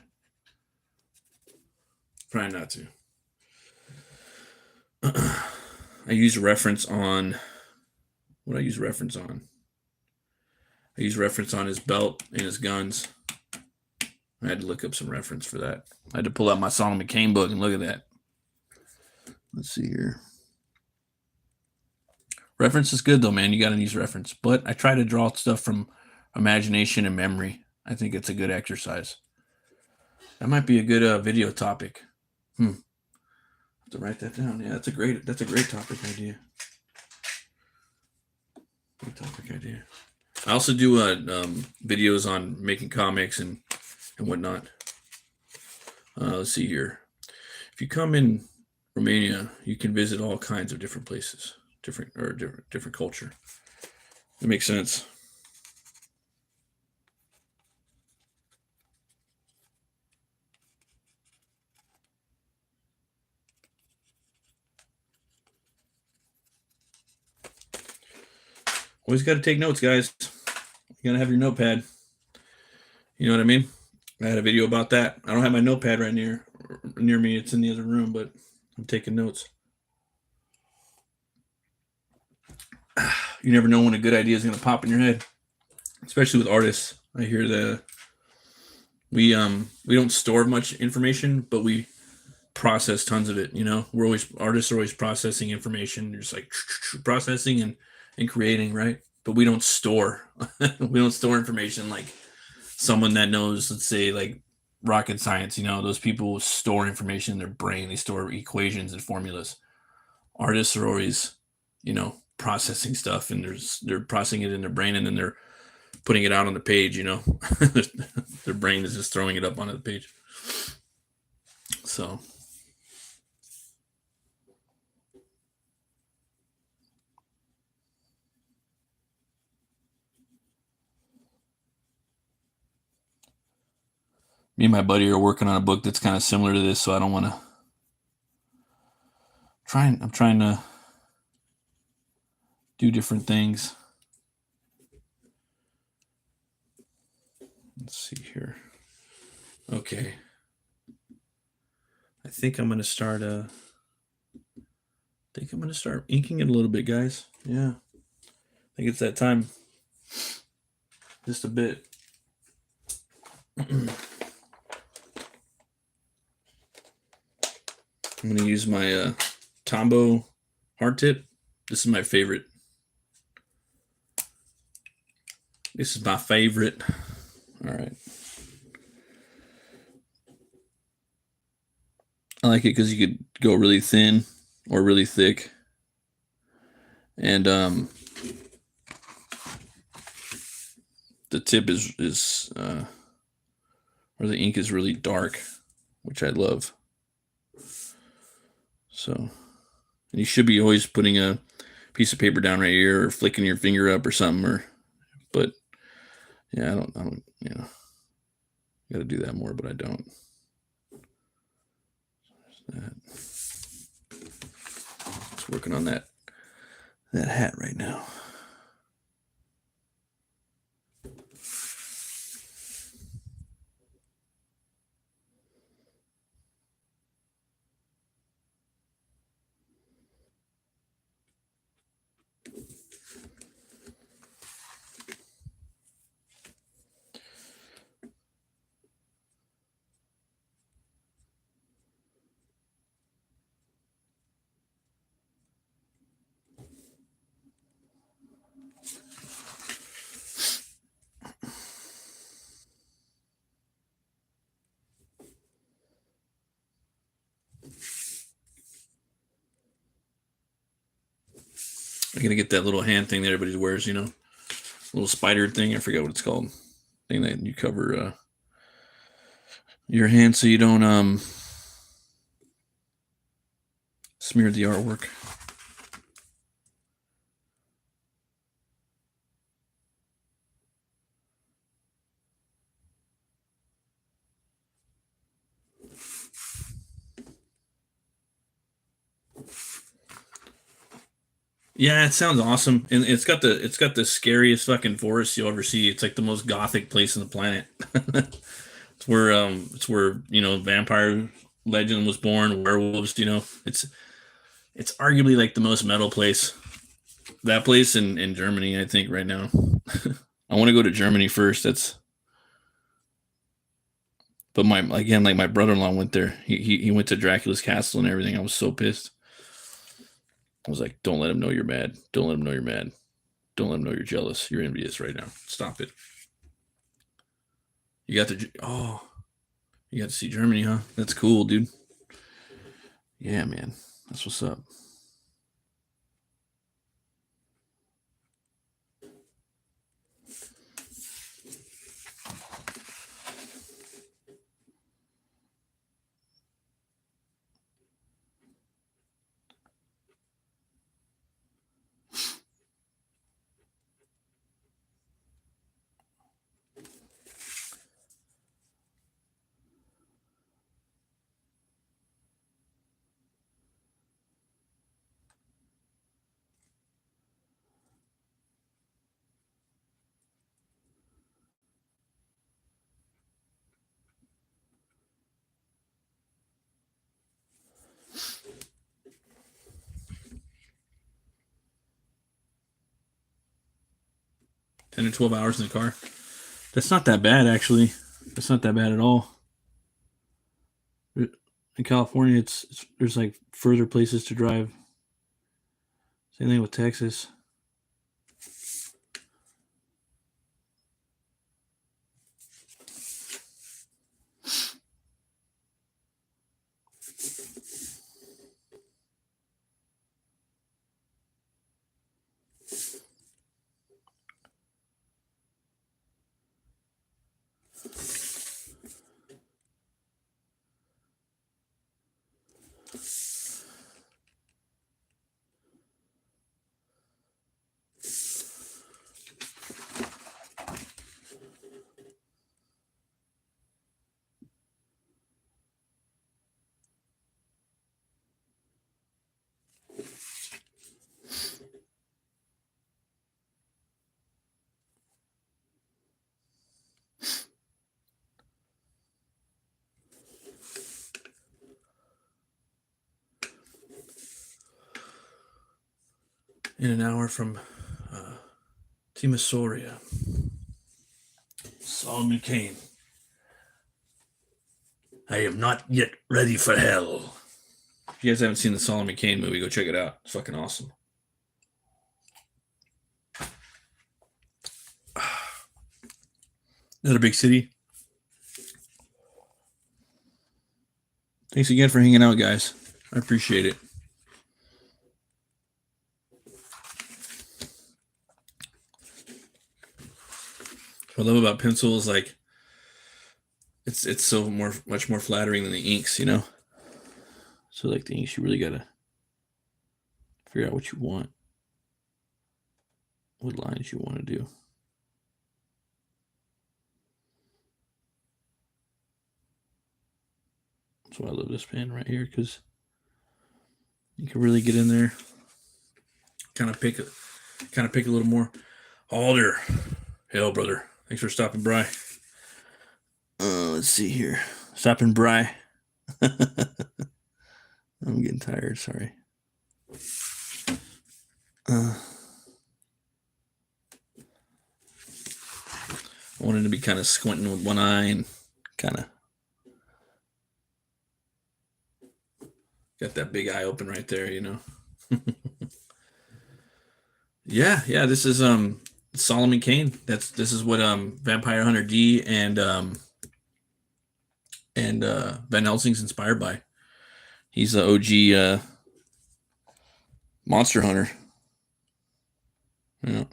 Trying not to. I use reference on what I use reference on. I use reference on his belt and his guns. I had to look up some reference for that. I had to pull out my Solomon Kane book and look at that. Let's see here. Reference is good though, man. You got to use reference. But I try to draw stuff from imagination and memory. I think it's a good exercise. That might be a good video topic. Have to write that down. Yeah, that's a great topic idea. Great topic idea. I also do videos on making comics and whatnot. Let's see here. If you come in Romania, you can visit all kinds of different places, different culture. It makes sense. Always got to take notes, guys. You gotta have your notepad. You know what I mean? I had a video about that. I don't have my notepad right near me. It's in the other room, but I'm taking notes. You never know when a good idea is going to pop in your head, especially with artists. I hear that we don't store much information, but we process tons of it. You know, artists are always processing information. You're just like processing and creating, right? But we don't store we don't store information like someone that knows, let's say, like rocket science. You know, those people store information in their brain. They store equations and formulas. Artists are always, processing stuff, and they're processing it in their brain, and then they're putting it out on the page. Their brain is just throwing it up onto the page. So me and my buddy are working on a book that's kind of similar to this, so I don't want to I'm trying to do different things. Let's see here. Okay. I think I'm going to start inking it a little bit, guys. Yeah. I think it's that time. Just a bit. I'm going to use my Tombow hard tip. This is my favorite. This is my favorite. All right. I like it because you could go really thin or really thick. And the tip is or the ink is really dark, which I love. So, and you should be always putting a piece of paper down right here or flicking your finger up or something, but yeah, I don't, got to do that more, but I don't. Just working on that hat right now. I'm gonna get that little hand thing that everybody wears, little spider thing. I forget what it's called. Thing that you cover your hand so you don't smear the artwork. Yeah, it sounds awesome, and it's got the scariest fucking forest you'll ever see. It's like the most gothic place on the planet. It's where vampire legend was born, werewolves. It's arguably like the most metal place. That place in Germany, I think, right now. I want to go to Germany first. But my brother-in-law went there. He went to Dracula's castle and everything. I was so pissed. I was like, don't let him know you're mad. Don't let him know you're mad. Don't let him know you're jealous. You're envious right now. Stop it. You got to you got to see Germany, huh? That's cool, dude. Yeah, man. That's what's up. Ten to 12 hours in the car. That's not that bad, actually. That's not that bad at all. In California, there's like further places to drive. Same thing with Texas. In an hour from Timisoara. Solomon Kane. I am not yet ready for hell. If you guys haven't seen the Solomon Kane movie, go check it out. It's fucking awesome. Is that a big city? Thanks again for hanging out, guys. I appreciate it. What I love about pencil is like it's so much more flattering than the inks, you know. So like the inks, you really gotta figure out what you want, what lines you want to do. That's why I love this pen right here, because you can really get in there, kind of pick a little more. Alder, hell, brother, thanks for stopping by. Let's see here, stopping by. I'm getting tired. Sorry. I wanted to be kind of squinting with one eye and kind of got that big eye open right there, you know. Yeah. This is Solomon Kane. This is what Vampire Hunter D and Van Helsing's inspired by. He's the OG monster hunter. Yeah.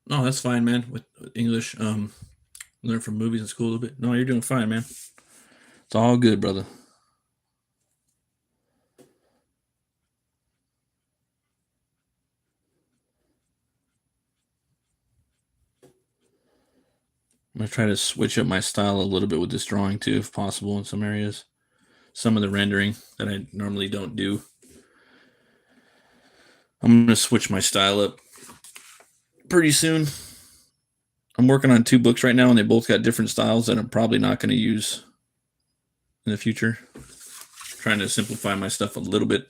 No, that's fine, man. With English, learn from movies in school a little bit. No, you're doing fine, man. It's all good, brother. I'm gonna try to switch up my style a little bit with this drawing too, if possible, in some areas. Some of the rendering that I normally don't do. I'm gonna switch my style up pretty soon. I'm working on two books right now, and they both got different styles that I'm probably not going to use in the future. Trying to simplify my stuff a little bit.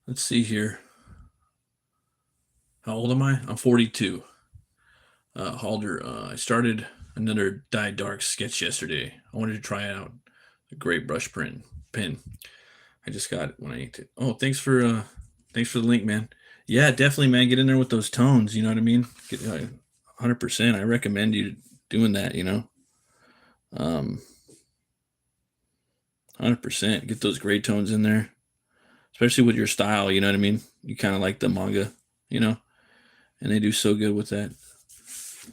Let's see here. How old am I? I'm 42. Halder, I started another Dye Dark sketch yesterday. I wanted to try it out. A great brush print pen. I just got it when I inked it. Oh, thanks for the link, man. Yeah, definitely, man. Get in there with those tones. You know what I mean? 100%. I recommend you doing that. 100%. Get those gray tones in there, especially with your style. You know what I mean? You kind of like the manga, you know, and they do so good with that.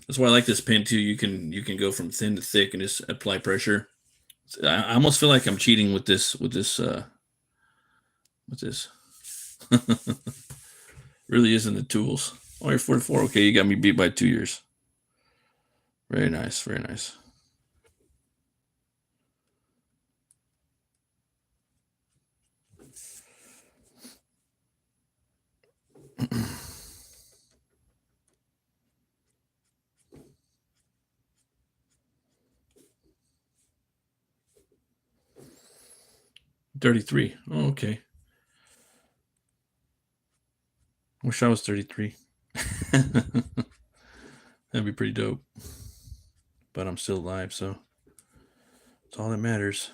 That's why I like this pen too. You can go from thin to thick and just apply pressure. I almost feel like I'm cheating with this. Really isn't the tools. Oh, you're 44. Okay, you got me beat by 2 years. Very nice. Very nice. I'm 33. Oh, okay. Wish I was 33. That'd be pretty dope. But I'm still alive, so it's all that matters.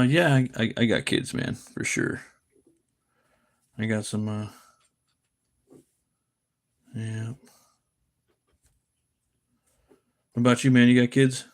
Yeah, I got kids, man, for sure. I got some. Yeah. What about you, man? You got kids?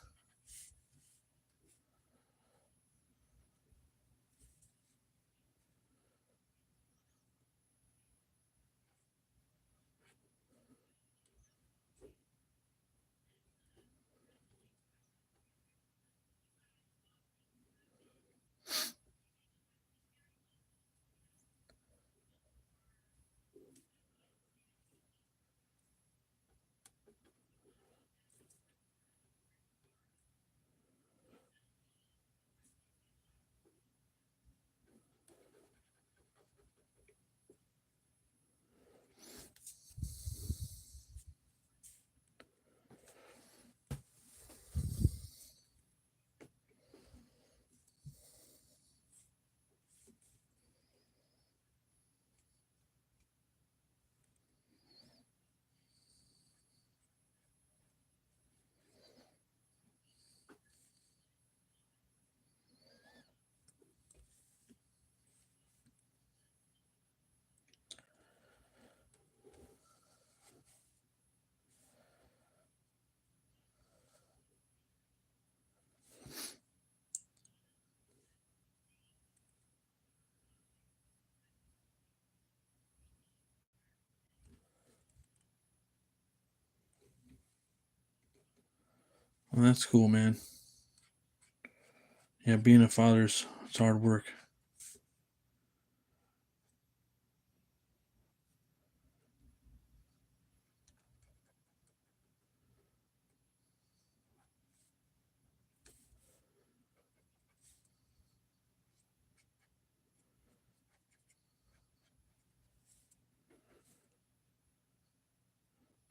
Well, that's cool, man. Yeah, being a father's it's hard work.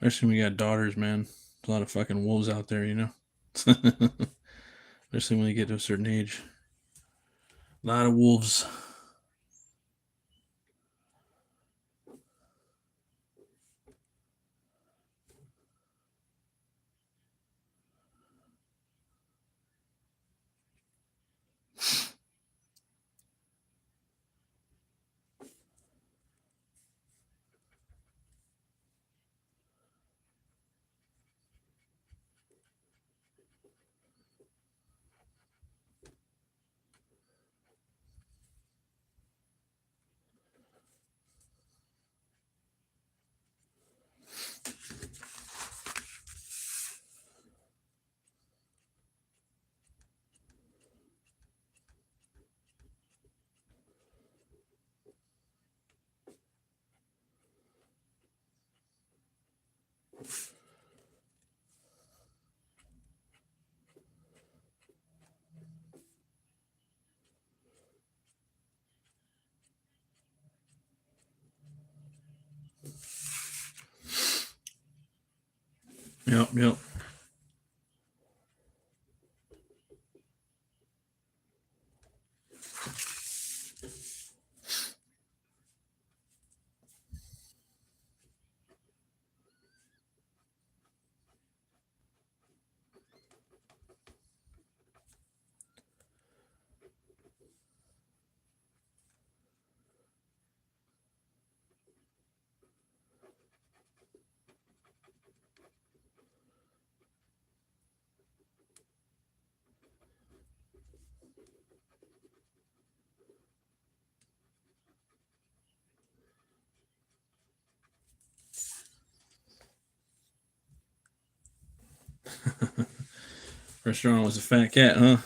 Especially when you got daughters, man. There's a lot of fucking wolves out there, you know? Especially when you get to a certain age. A lot of wolves. Yep, yep. Restaurant was a fat cat, huh?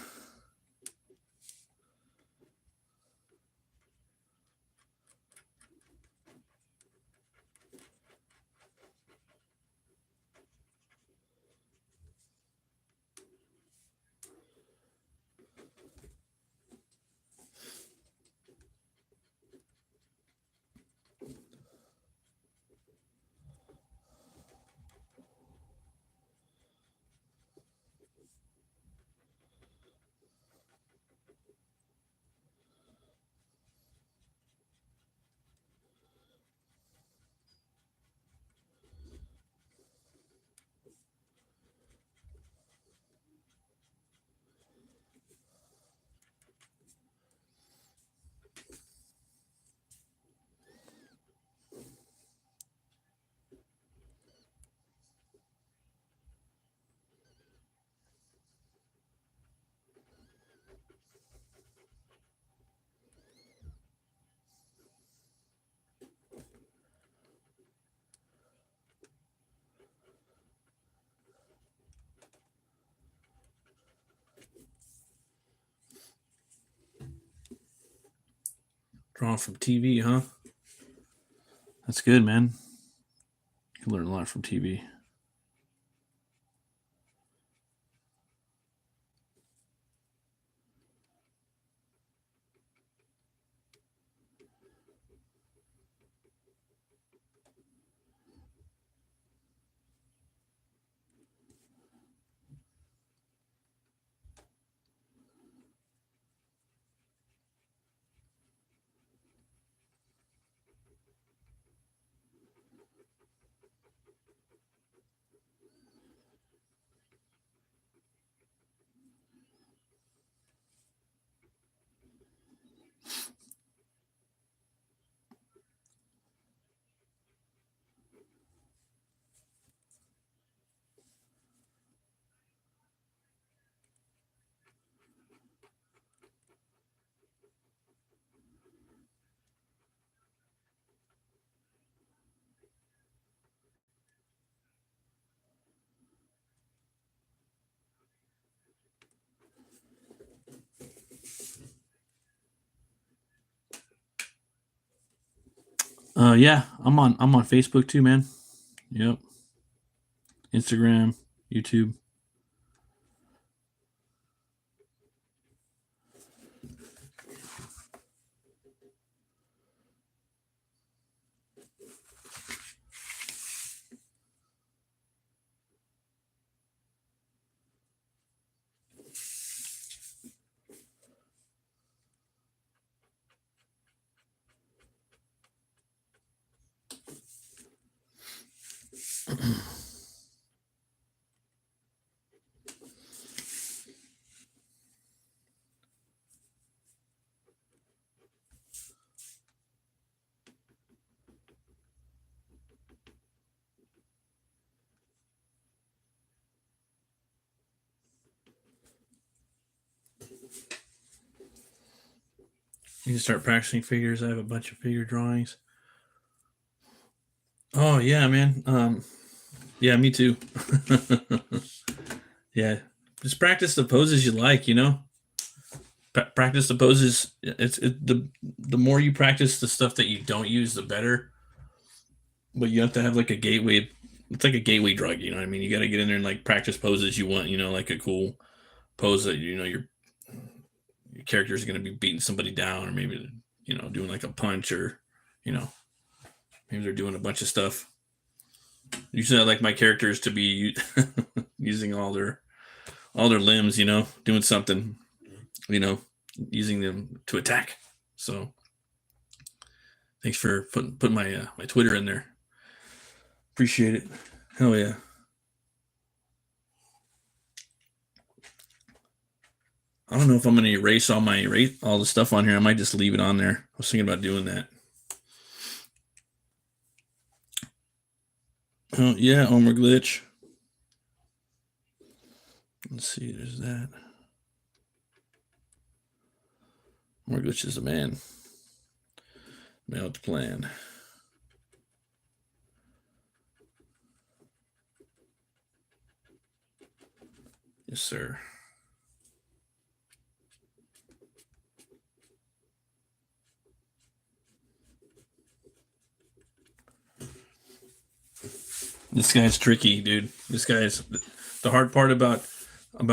Drawn from TV, huh? That's good, man. You can learn a lot from TV. Yeah, I'm on Facebook too, man. Yep. Instagram, YouTube. You can start practicing figures. I have a bunch of figure drawings. Oh yeah, man. Yeah, me too. Yeah, just practice the poses you like. Practice the poses. The more you practice the stuff that you don't use, the better. But you have to have like a gateway. It's like a gateway drug. You know what I mean? You got to get in there and like practice poses you want. Like a cool pose that your character is going to be beating somebody down, or maybe doing like a punch, or you know maybe they're doing a bunch of stuff. Usually, I like my characters to be using all their limbs. Doing something. You know, using them to attack. So thanks for putting my Twitter in there. Appreciate it. Hell yeah. I don't know if I'm gonna erase all the stuff on here. I might just leave it on there. I was thinking about doing that. Oh yeah, Omer glitch. Let's see. There's that. Omer glitch is a man. Now it's plan. Yes, sir. This guy's tricky, dude. This guy's the hard part about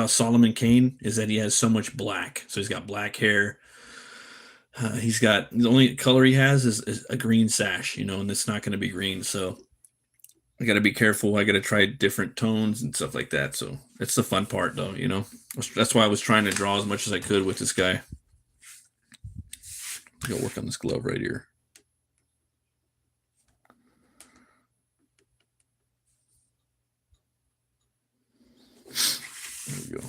Solomon Kane is that he has so much black. So he's got black hair. He's got the only color he has is a green sash, and it's not going to be green. So I got to be careful. I got to try different tones and stuff like that. So it's the fun part, though. That's why I was trying to draw as much as I could with this guy. Go work on this glove right here. There we go.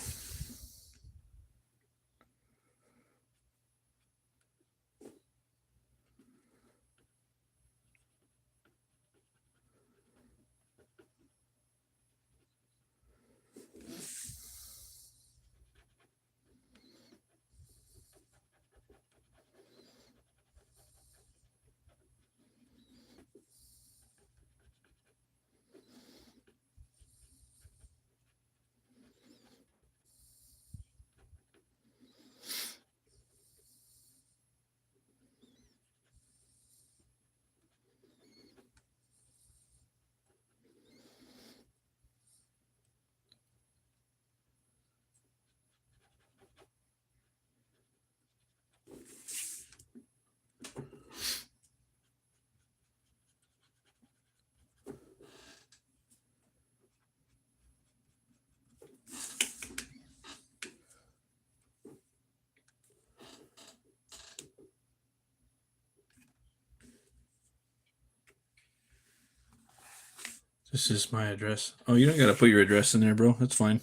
This is my address. Oh, you don't got to put your address in there, bro. That's fine.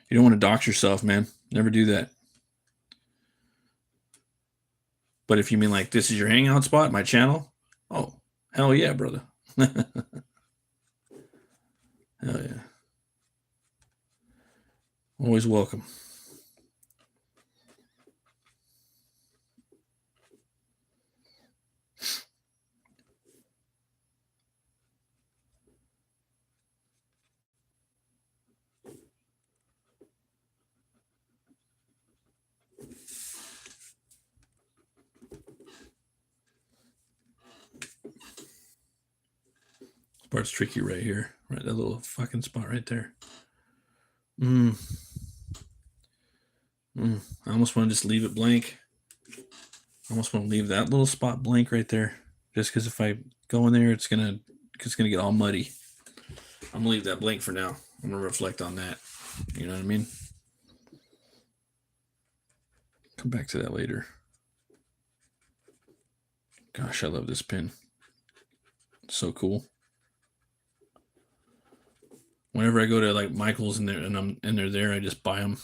You don't want to dox yourself, man. Never do that. But if you mean like this is your hangout spot, my channel, oh, hell yeah, brother. Hell yeah. Always welcome. part's tricky right here. Right, that little fucking spot right there. I almost want to just leave it blank. I almost want to leave that little spot blank right there. Just because if I go in there, it's gonna get all muddy. I'm gonna leave that blank for now. I'm gonna reflect on that. You know what I mean? Come back to that later. Gosh, I love this pin. It's so cool. Whenever I go to like Michael's and they're there, I just buy them.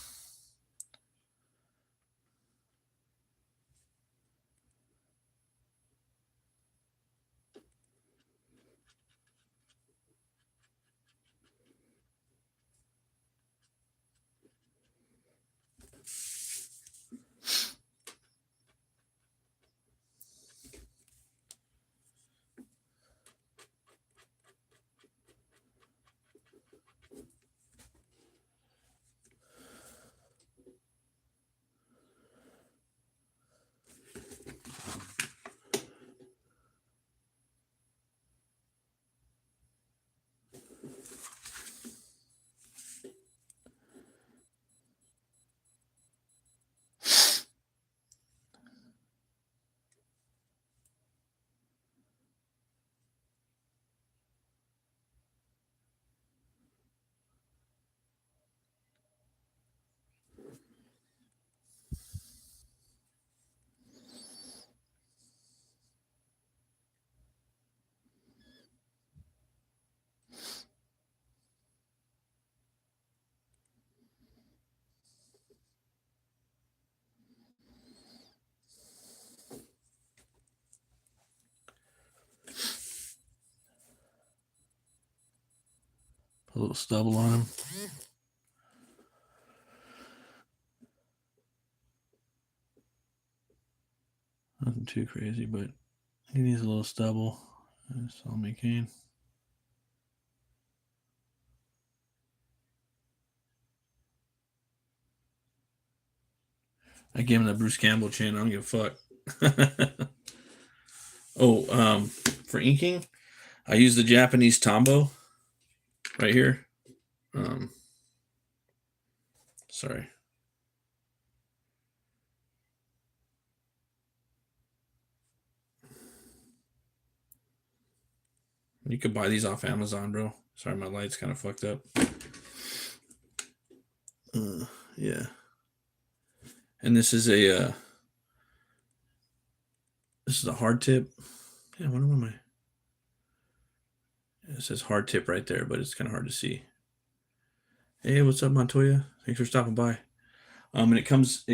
Put a little stubble on them. Nothing too crazy, but he needs a little stubble. That's all me, Kane. I gave him the Bruce Campbell chin. I don't give a fuck. For inking, I use the Japanese Tombow right here. Sorry. You could buy these off Amazon, bro. Sorry, my light's kind of fucked up. Yeah. And this is a hard tip. Yeah, what am I? It says hard tip right there, but it's kind of hard to see. Hey, what's up, Montoya? Thanks for stopping by. And it comes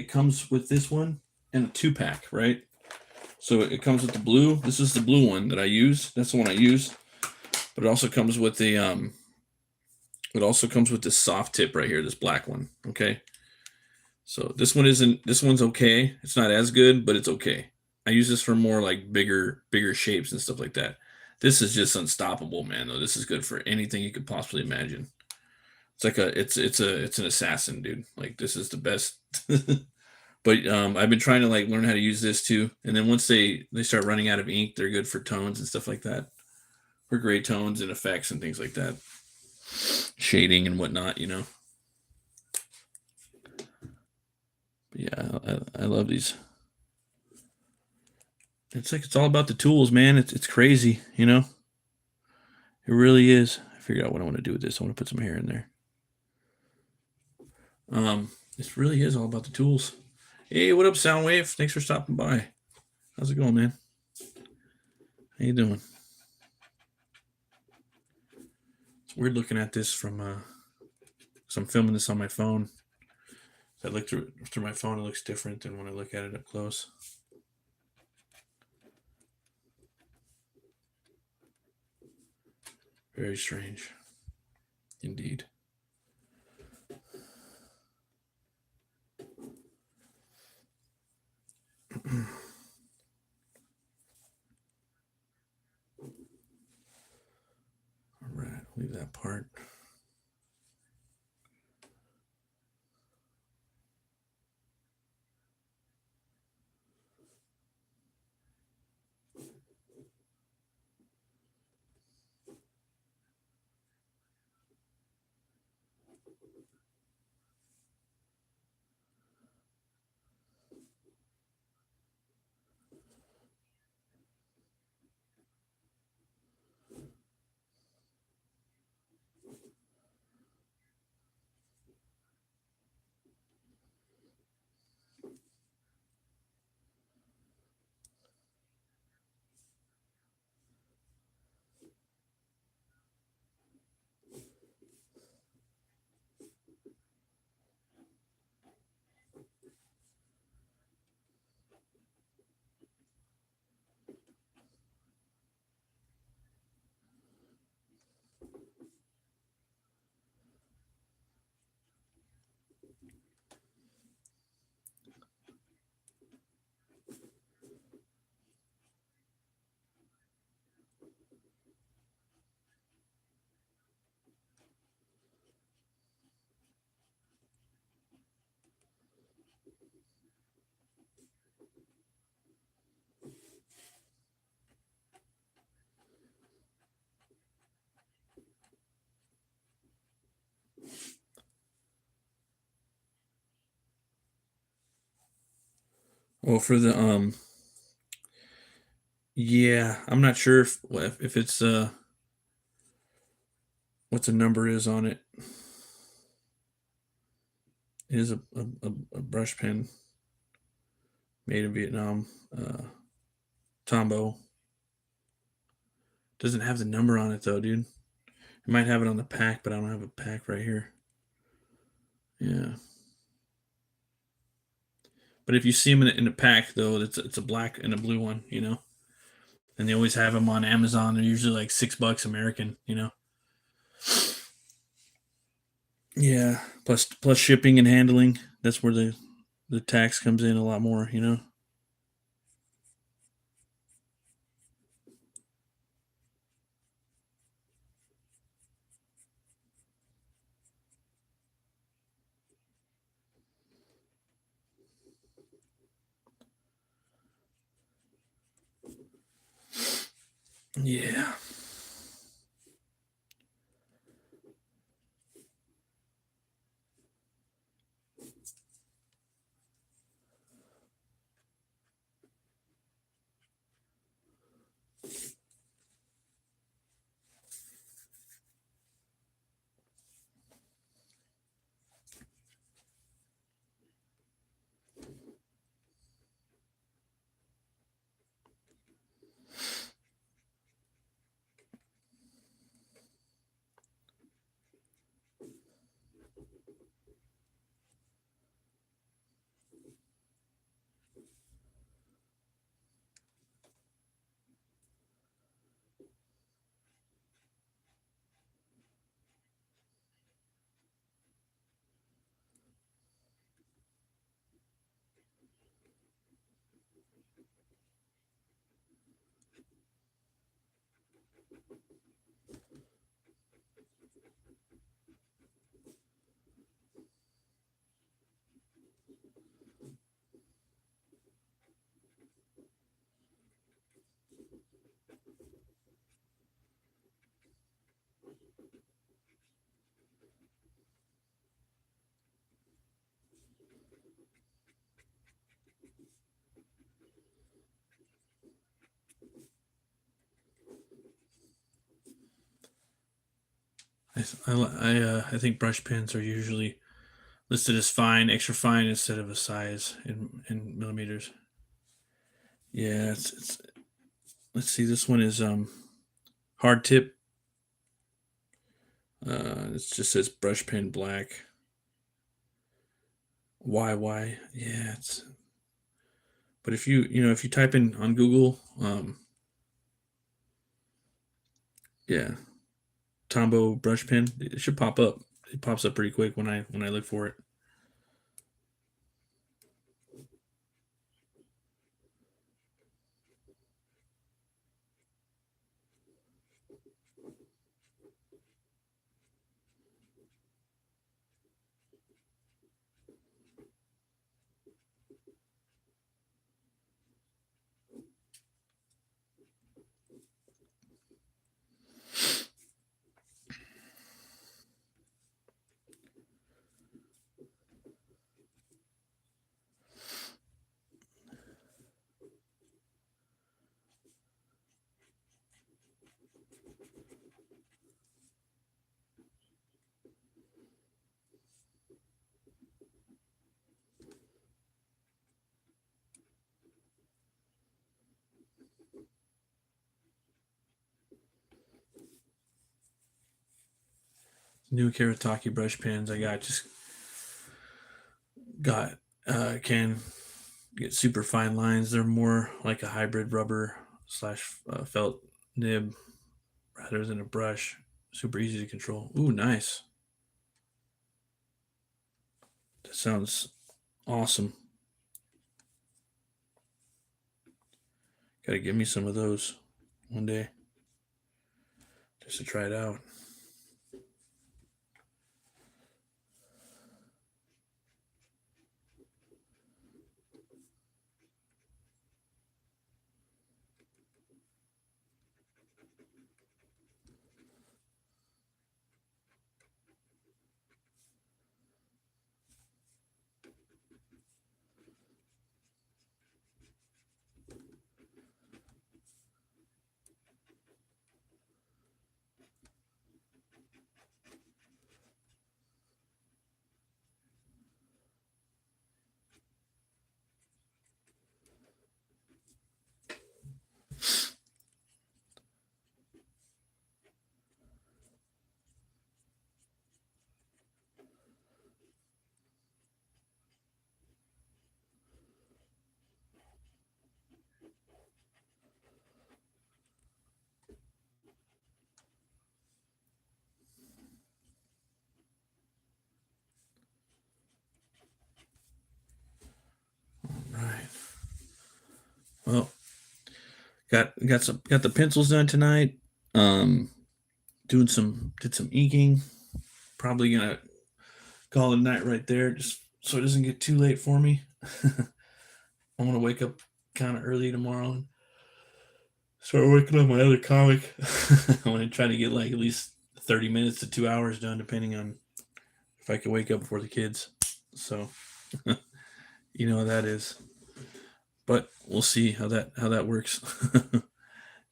with this one and a 2-pack, right? So it comes with the blue. This is the blue one that I use. That's the one I use. But it also comes with the it also comes with this soft tip right here, this black one. Okay. So this one's okay. It's not as good, but it's okay. I use this for more like bigger shapes and stuff like that. This is just unstoppable, man, though. This is good for anything you could possibly imagine. It's like it's an assassin, dude. Like this is the best. But I've been trying to like learn how to use this too. And then once they start running out of ink, they're good for tones and stuff like that. For gray tones and effects and things like that. Shading and whatnot, you know. But yeah, I love these. It's all about the tools, man. It's crazy, you know. It really is. I figured out what I want to do with this. I want to put some hair in there. This really is all about the tools. Hey, what up, Soundwave? Thanks for stopping by. How's it going, man? How you doing? It's weird looking at this from because I'm filming this on my phone. I look through my phone, it looks different than when I look at it up close. Very strange. Indeed. All right, leave that part. Well, for the yeah, I'm not sure if it's what the number is on it. It is a brush pen made in Vietnam. Tombow doesn't have the number on it though, dude. It might have it on the pack, but I don't have a pack right here. Yeah, but if you see them in a pack though, it's a black and a blue one, and they always have them on Amazon. They're usually like $6 American. Yeah, plus shipping and handling. That's where the tax comes in a lot more. Yeah. I think brush pens are usually listed as fine, extra fine instead of a size in millimeters. Yeah, it's let's see. This one is hard tip. It just says brush pen black. YY. Yeah, it's. But if you type in on Google, yeah, Tombow brush pen, it should pop up. It pops up pretty quick when I look for it. New Karataki brush pens I got can get super fine lines. They're more like a hybrid rubber slash felt nib rather than a brush. Super easy to control. Ooh, nice. That sounds awesome. Gotta give me some of those one day just to try it out. Right. Well, got the pencils done tonight. Um, did some inking. Probably gonna call it a night right there, just so it doesn't get too late for me. I'm gonna wake up kind of early tomorrow and start working on my other comic. I want to try to get like at least 30 minutes to 2 hours done, depending on if I can wake up before the kids. So you know how that is. But we'll see how that works.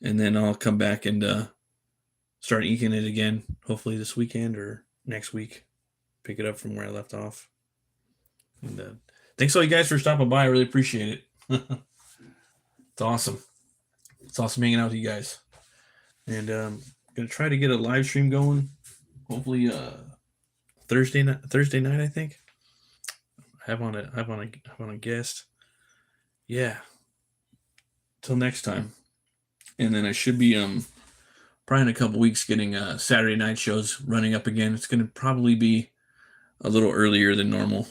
And then I'll come back and start inking it again, hopefully this weekend or next week. Pick it up from where I left off. And thanks all you guys for stopping by. I really appreciate it. It's awesome. It's awesome hanging out with you guys. And gonna try to get a live stream going. Hopefully Thursday night I think. Have on a guest. Yeah. Till next time. And then I should be probably in a couple weeks getting Saturday night shows running up again. It's gonna probably be a little earlier than normal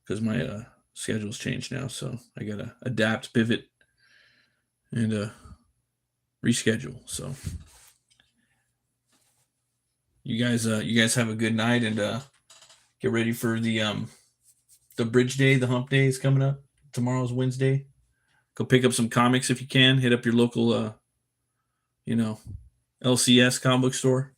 because my schedule's changed now. So I gotta adapt, pivot, and reschedule. So you guys have a good night and get ready for the bridge day, the hump day is coming up. Tomorrow's Wednesday. Go pick up some comics if you can. Hit up your local LCS comic book store.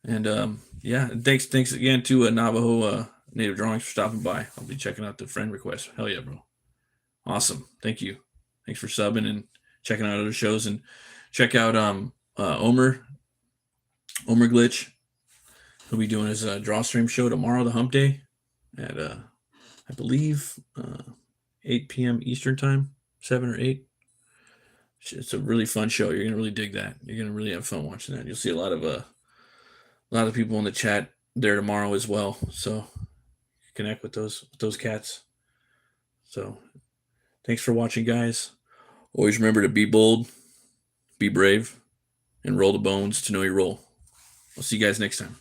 And yeah, thanks again to Navajo Native Drawings for stopping by. I'll be checking out the friend request. Hell yeah, bro. Awesome. Thank you. Thanks for subbing and checking out other shows, and check out Omer Glitch. He'll be doing his draw stream show tomorrow, the hump day, at I believe 8 p.m. Eastern time, 7 or 8. It's a really fun show. You're gonna really dig that. You're gonna really have fun watching that. You'll see a lot of people in the chat there tomorrow as well. So connect with those cats. So thanks for watching, guys. Always remember to be bold, be brave, and roll the bones to know your role. I'll see you guys next time.